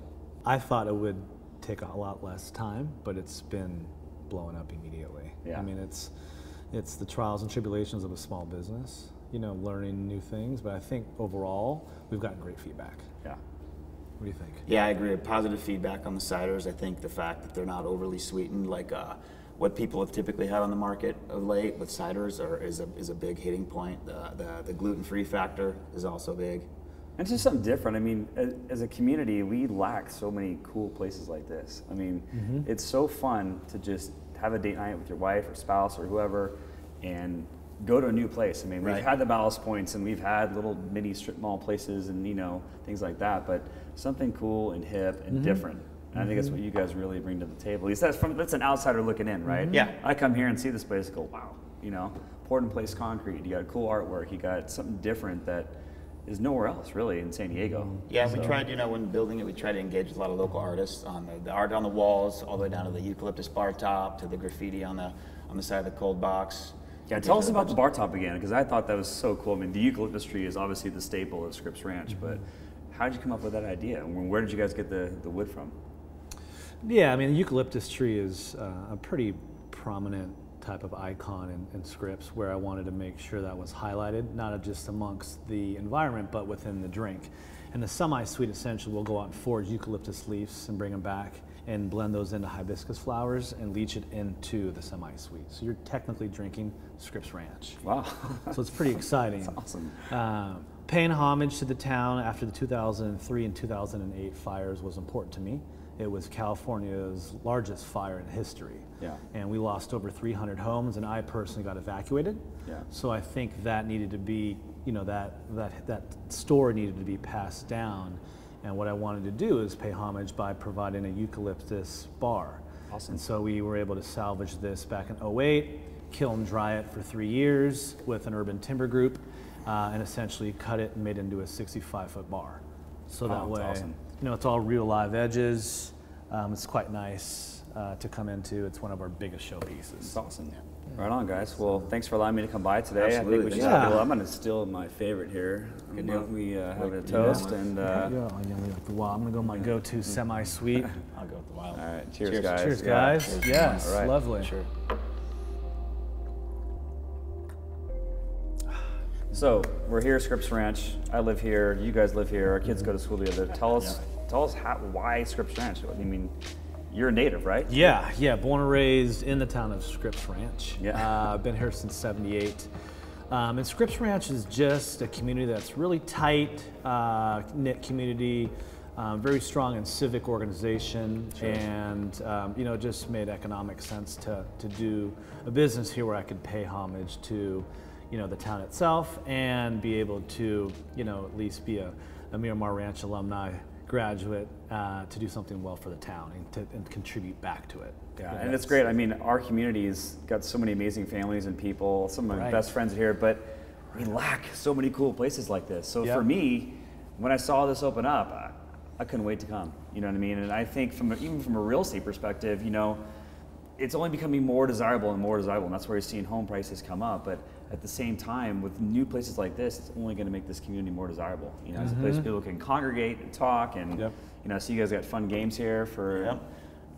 Speaker 16: I thought it would take a lot less time, but it's been blowing up immediately.
Speaker 8: Yeah.
Speaker 16: I mean, it's the trials and tribulations of a small business, you know, learning new things, but I think overall we've gotten great feedback.
Speaker 8: Yeah.
Speaker 16: What do you think?
Speaker 17: Yeah, I agree. Positive feedback on the ciders. I think the fact that they're not overly sweetened, like what people have typically had on the market of late with ciders, is a big hitting point. The gluten-free factor is also big.
Speaker 8: And it's just something different. I mean, as a community, we lack so many cool places like this. I mean, it's so fun to just have a date night with your wife or spouse or whoever and go to a new place. I mean, we've had the Ballast Points and we've had little mini strip mall places and, you know, things like that, but something cool and hip and different. And I think that's what you guys really bring to the table. At least that's an outsider looking in, right?
Speaker 17: Yeah.
Speaker 8: I come here and see this place and go, wow, you know, poured in place concrete, you got cool artwork, you got something different that is nowhere else really in San Diego.
Speaker 17: Yeah, we tried, you know, when building it, we tried to engage with a lot of local artists on the art on the walls, all the way down to the eucalyptus bar top, to the graffiti on the side of the cold box.
Speaker 8: Yeah, tell us about the bar top again, because I thought that was so cool. I mean, the eucalyptus tree is obviously the staple of Scripps Ranch, but how did you come up with that idea? Where did you guys get the wood from?
Speaker 16: Yeah, I mean, the eucalyptus tree is a pretty prominent type of icon in Scripps, where I wanted to make sure that was highlighted, not just amongst the environment, but within the drink. And the semi-sweet essentially will go out and forage eucalyptus leaves and bring them back and blend those into hibiscus flowers and leach it into the semi-sweet. So you're technically drinking Scripps Ranch.
Speaker 8: Wow.
Speaker 16: So it's pretty exciting.
Speaker 8: That's awesome.
Speaker 16: Paying homage to the town after the 2003 and 2008 fires was important to me. It was California's largest fire in history.
Speaker 8: Yeah.
Speaker 16: And we lost over 300 homes, and I personally got evacuated.
Speaker 8: Yeah.
Speaker 16: So I think that needed to be, you know, that story needed to be passed down. And what I wanted to do is pay homage by providing a eucalyptus bar.
Speaker 8: Awesome.
Speaker 16: And so we were able to salvage this back in 2008, kiln dry it for 3 years with an urban timber group, and essentially cut it and made it into a 65-foot bar. So that way,
Speaker 8: awesome.
Speaker 16: you know, it's all real live edges. It's quite nice to come into. It's one of our biggest showpieces.
Speaker 8: It's awesome. Yeah. Right on, guys. Well, thanks for allowing me to come by today.
Speaker 17: Absolutely.
Speaker 8: I think we should I'm going to steal my favorite here.
Speaker 17: Good deal.
Speaker 8: We have a toast and.
Speaker 16: I'm going to go my go-to semi-sweet.
Speaker 17: I'll go with the wild.
Speaker 8: All right. Cheers, guys.
Speaker 16: Cheers, guys.
Speaker 8: Yeah.
Speaker 16: Yes,
Speaker 8: All right.
Speaker 16: lovely.
Speaker 17: Sure.
Speaker 8: So we're here at Scripps Ranch. I live here. You guys live here. Our kids go to school together. Tell us why Scripps Ranch. I mean, you're a native, right?
Speaker 16: Yeah, born and raised in the town of Scripps Ranch.
Speaker 8: Yeah.
Speaker 16: I've been here since '78. And Scripps Ranch is just a community that's really tight, knit community, very strong in civic organization, and you know, just made economic sense to do a business here where I could pay homage to, you know, the town itself and be able to, you know, at least be a Miramar Ranch alumni graduate to do something well for the town and contribute back to it.
Speaker 8: Yeah, and it's great. I mean, our community's got so many amazing families and people. Some of my best friends are here, but we lack so many cool places like this. So for me, when I saw this open up, I couldn't wait to come. You know what I mean? And I think even from a real estate perspective, you know, it's only becoming more desirable and more desirable, and that's where you're seeing home prices come up. But at the same time, with new places like this, it's only going to make this community more desirable. You know, it's a place people can congregate and talk, and you know, so you guys got fun games here for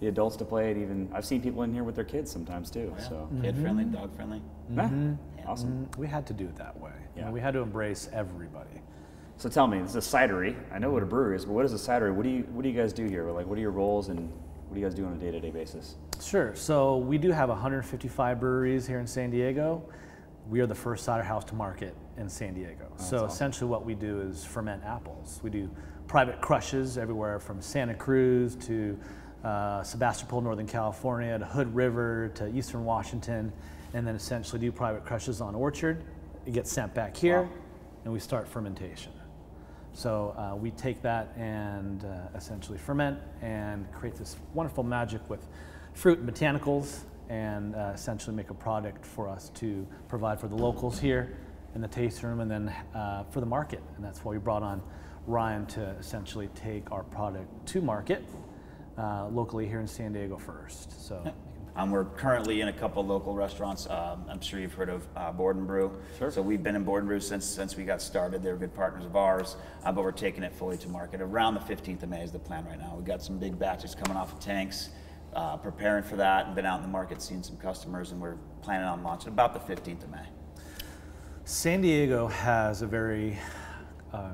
Speaker 8: the adults to play. And even I've seen people in here with their kids sometimes too. So
Speaker 17: kid friendly, dog friendly.
Speaker 8: Awesome.
Speaker 16: We had to do it that way. You know, we had to embrace everybody.
Speaker 8: So tell me, this is a cidery. I know what a brewery is, but what is a cidery? What do you guys do here? Like, what are your roles and what do you guys do on a day-to-day basis?
Speaker 16: Sure. So we do have 155 breweries here in San Diego. We are the first cider house to market in San Diego. So essentially what we do is ferment apples. We do private crushes everywhere from Santa Cruz to Sebastopol, Northern California, to Hood River, to Eastern Washington, and then essentially do private crushes on orchard. It gets sent back here, and we start fermentation. So we take that and essentially ferment and create this wonderful magic with fruit and botanicals and essentially make a product for us to provide for the locals here in the taste room, and then for the market. And that's why we brought on Ryan to essentially take our product to market locally here in San Diego first. So.
Speaker 17: We're currently in a couple local restaurants. I'm sure you've heard of Board and Brew.
Speaker 8: Sure.
Speaker 17: So we've been in Board and Brew since we got started. They're good partners of ours, but we're taking it fully to market. Around the 15th of May is the plan right now. We've got some big batches coming off of tanks, preparing for that, and been out in the market seeing some customers, and we're planning on launching about the 15th of May.
Speaker 16: San Diego has a very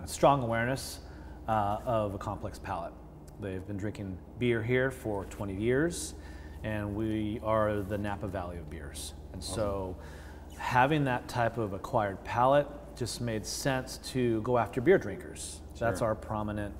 Speaker 16: strong awareness of a complex palate. They've been drinking beer here for 20 years. And we are the Napa Valley of beers. And so having that type of acquired palate just made sense to go after beer drinkers. Sure. That's our prominent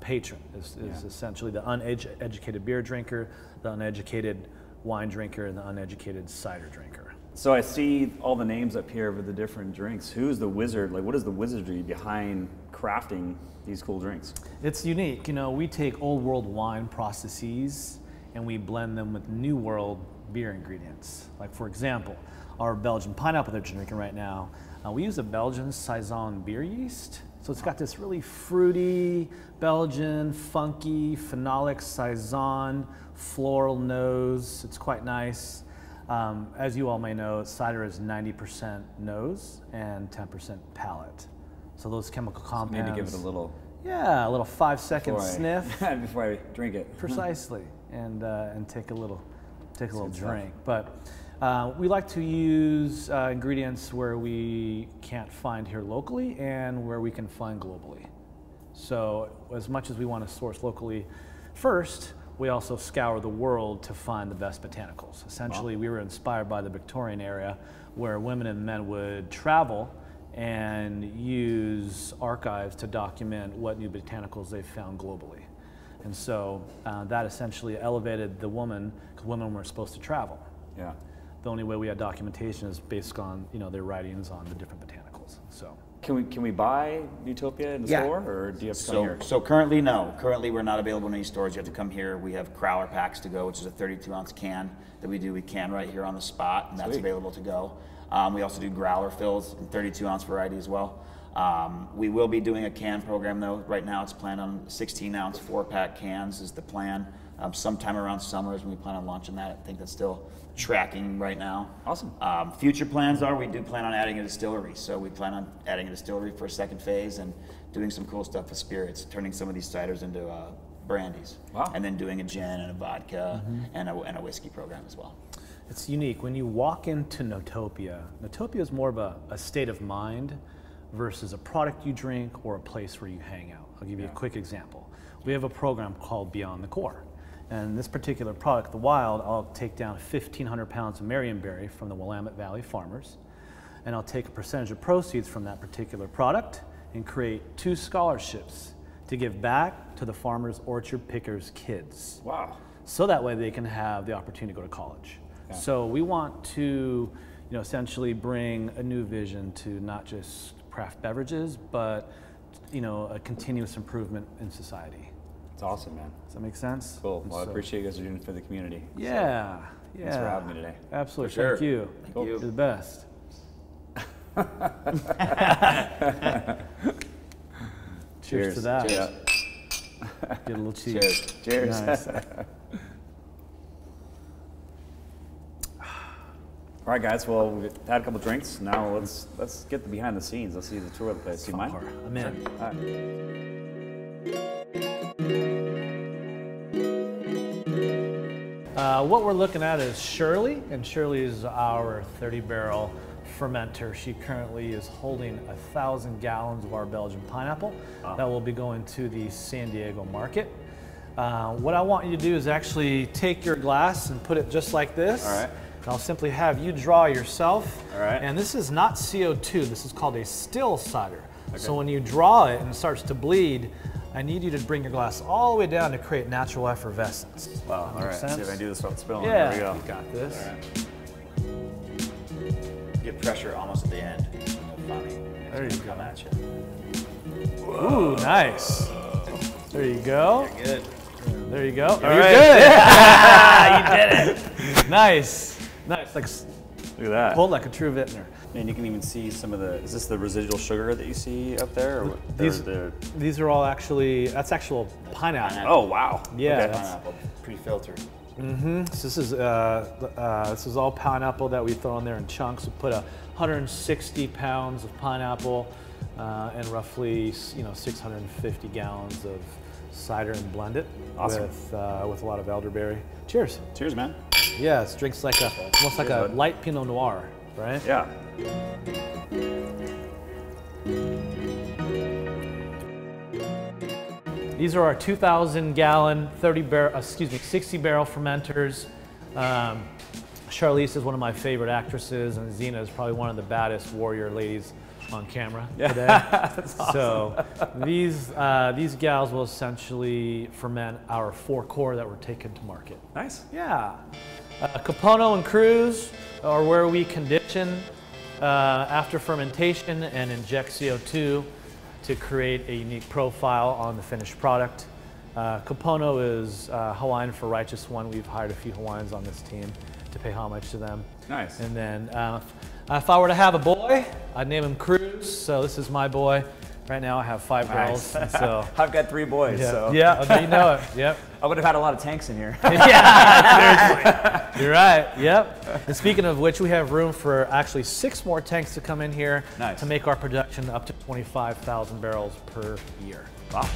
Speaker 16: patron, is essentially the uneducated beer drinker, the uneducated wine drinker, and the uneducated cider drinker.
Speaker 8: So I see all the names up here of the different drinks. Who's the wizard? Like, what is the wizardry behind crafting these cool drinks?
Speaker 16: It's unique. You know, we take old world wine processes and we blend them with new world beer ingredients. Like, for example, our Belgian pineapple that you're drinking right now, we use a Belgian Saison beer yeast. So it's got this really fruity, Belgian, funky, phenolic Saison, floral nose. It's quite nice. As you all may know, cider is 90% nose and 10% palate. So those chemical compounds.
Speaker 8: So maybe give it a little.
Speaker 16: Yeah, a little 5-second sniff.
Speaker 8: Before I drink it.
Speaker 16: Precisely. And take a little drink. But we like to use ingredients where we can't find here locally and where we can find globally. So as much as we want to source locally first, we also scour the world to find the best botanicals. Essentially, we were inspired by the Victorian era where women and men would travel and use archives to document what new botanicals they found globally. And so that essentially elevated the woman, because women weren't supposed to travel.
Speaker 8: Yeah.
Speaker 16: The only way we had documentation is based on their writings on the different botanicals. So
Speaker 8: can we buy Newtopia in the store, or do you have to come here?
Speaker 17: So currently, no. Currently, we're not available in any stores. You have to come here. We have Crowler packs to go, which is a 32-ounce can that we do. We can right here on the spot, and that's available to go. We also do growler fills in 32-ounce variety as well. We will be doing a can program though. Right now it's planned on 16-ounce 4-pack cans is the plan. Sometime around summer is when we plan on launching that. I think that's still tracking right now.
Speaker 8: Awesome.
Speaker 17: Future plans are we do plan on adding a distillery. So we plan on adding a distillery for a second phase and doing some cool stuff with spirits, turning some of these ciders into brandies.
Speaker 8: Wow.
Speaker 17: And then doing a gin and a vodka and a whiskey program as well.
Speaker 16: It's unique. When you walk into Newtopia, Newtopia is more of a state of mind versus a product you drink or a place where you hang out. I'll give you a quick example. We have a program called Beyond the Core. And this particular product, the Wild, I'll take down 1,500 pounds of Marionberry from the Willamette Valley farmers, and I'll take a percentage of proceeds from that particular product and create 2 scholarships to give back to the farmers' orchard pickers' kids.
Speaker 8: Wow.
Speaker 16: So that way they can have the opportunity to go to college. Yeah. So we want to essentially bring a new vision to not just craft beverages, but a continuous improvement in society.
Speaker 8: It's awesome, man.
Speaker 16: Does that make sense?
Speaker 8: Cool. Well, I appreciate you guys are doing it for the community.
Speaker 16: Yeah.
Speaker 8: So, thanks for having me today.
Speaker 16: Absolutely.
Speaker 8: For sure.
Speaker 16: Thank you.
Speaker 8: Cool.
Speaker 16: You're the best. Cheers to that.
Speaker 8: Cheers.
Speaker 16: Get a little cheese.
Speaker 8: Cheers.
Speaker 16: Nice.
Speaker 8: All right, guys. Well, we've had a couple drinks. Now let's get the behind the scenes. Let's see the tour of the place. Do you mind?
Speaker 16: I'm in.
Speaker 8: All right.
Speaker 16: What we're looking at is Shirley, and Shirley is our 30-barrel fermenter. She currently is holding 1,000 gallons of our Belgian pineapple that will be going to the San Diego market. What I want you to do is actually take your glass and put it just like this.
Speaker 8: All right.
Speaker 16: And I'll simply have you draw yourself.
Speaker 8: All right.
Speaker 16: And this is not CO2. This is called a still cider. Okay. So when you draw it and it starts to bleed, I need you to bring your glass all the way down to create natural effervescence.
Speaker 8: Wow. All right.
Speaker 16: Sense?
Speaker 8: See if I can do this without spilling.
Speaker 16: Yeah.
Speaker 8: There we go.
Speaker 16: You got this.
Speaker 8: All right.
Speaker 17: Get pressure almost at the end.
Speaker 16: There you go.
Speaker 17: Come at you.
Speaker 16: Ooh, nice. There you go.
Speaker 17: You're good.
Speaker 16: There you go.
Speaker 8: All
Speaker 16: You're
Speaker 8: right.
Speaker 16: good.
Speaker 8: Yeah, you did it.
Speaker 16: Nice. Nice. Like,
Speaker 8: look at that.
Speaker 16: Pulled like a true vintner.
Speaker 18: And you can even see some of the, is this the residual sugar that you see up there? Or
Speaker 16: these are all actually, that's actual pineapple.
Speaker 18: Oh, wow.
Speaker 16: Yeah.
Speaker 18: Okay. Pineapple, pre-filtered.
Speaker 16: Mm-hmm. So this is all pineapple that we throw in there in chunks. We put 160 pounds of pineapple and roughly 650 gallons of cider and blend it.
Speaker 18: Awesome.
Speaker 16: With a lot of elderberry. Cheers.
Speaker 18: Cheers, man.
Speaker 16: Yeah, it drinks like almost like a light Pinot Noir, right?
Speaker 18: Yeah.
Speaker 16: These are our 2,000 gallon, 60 barrel fermenters. Charlize is one of my favorite actresses, and Zena is probably one of the baddest warrior ladies on camera today.
Speaker 8: That's awesome.
Speaker 16: So these gals will essentially ferment our 4 core that we're taking to market.
Speaker 8: Nice.
Speaker 16: Yeah. Capono and Cruz are where we condition after fermentation and inject CO2 to create a unique profile on the finished product. Capono is Hawaiian for Righteous One. We've hired a few Hawaiians on this team to pay homage to them.
Speaker 8: Nice.
Speaker 16: And then if I were to have a boy, I'd name him Cruz. So this is my boy. Right now I have 5 girls.
Speaker 8: Nice.
Speaker 16: So
Speaker 8: I've got 3 boys.
Speaker 16: Yeah,
Speaker 8: So.
Speaker 16: yeah, you know it. Yep.
Speaker 8: I would have had a lot of tanks in here.
Speaker 16: Yeah, seriously. You're right. Yep. And speaking of which, we have room for actually 6 more tanks to come in here to make our production up to 25,000 barrels per year.
Speaker 8: Wow.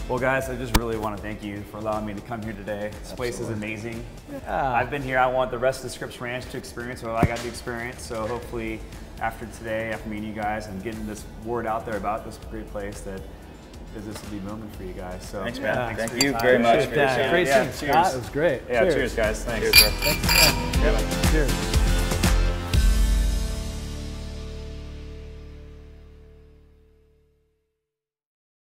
Speaker 8: Well, guys, I just really want to thank you for allowing me to come here today. This place is amazing.
Speaker 16: Yeah.
Speaker 8: I've been here. I want the rest of the Scripps Ranch to experience what I got to experience. So hopefully, after today, after meeting you guys and getting this word out there about this great place, that this will be a moment for you guys. So
Speaker 18: thanks, man.
Speaker 8: Yeah.
Speaker 18: Thank you very much.
Speaker 16: Great seeing you, Scott. It was great.
Speaker 8: Yeah,
Speaker 16: Cheers.
Speaker 8: cheers guys. Thanks.
Speaker 18: Cheers, bro.
Speaker 16: Thanks, man. Yep. Cheers.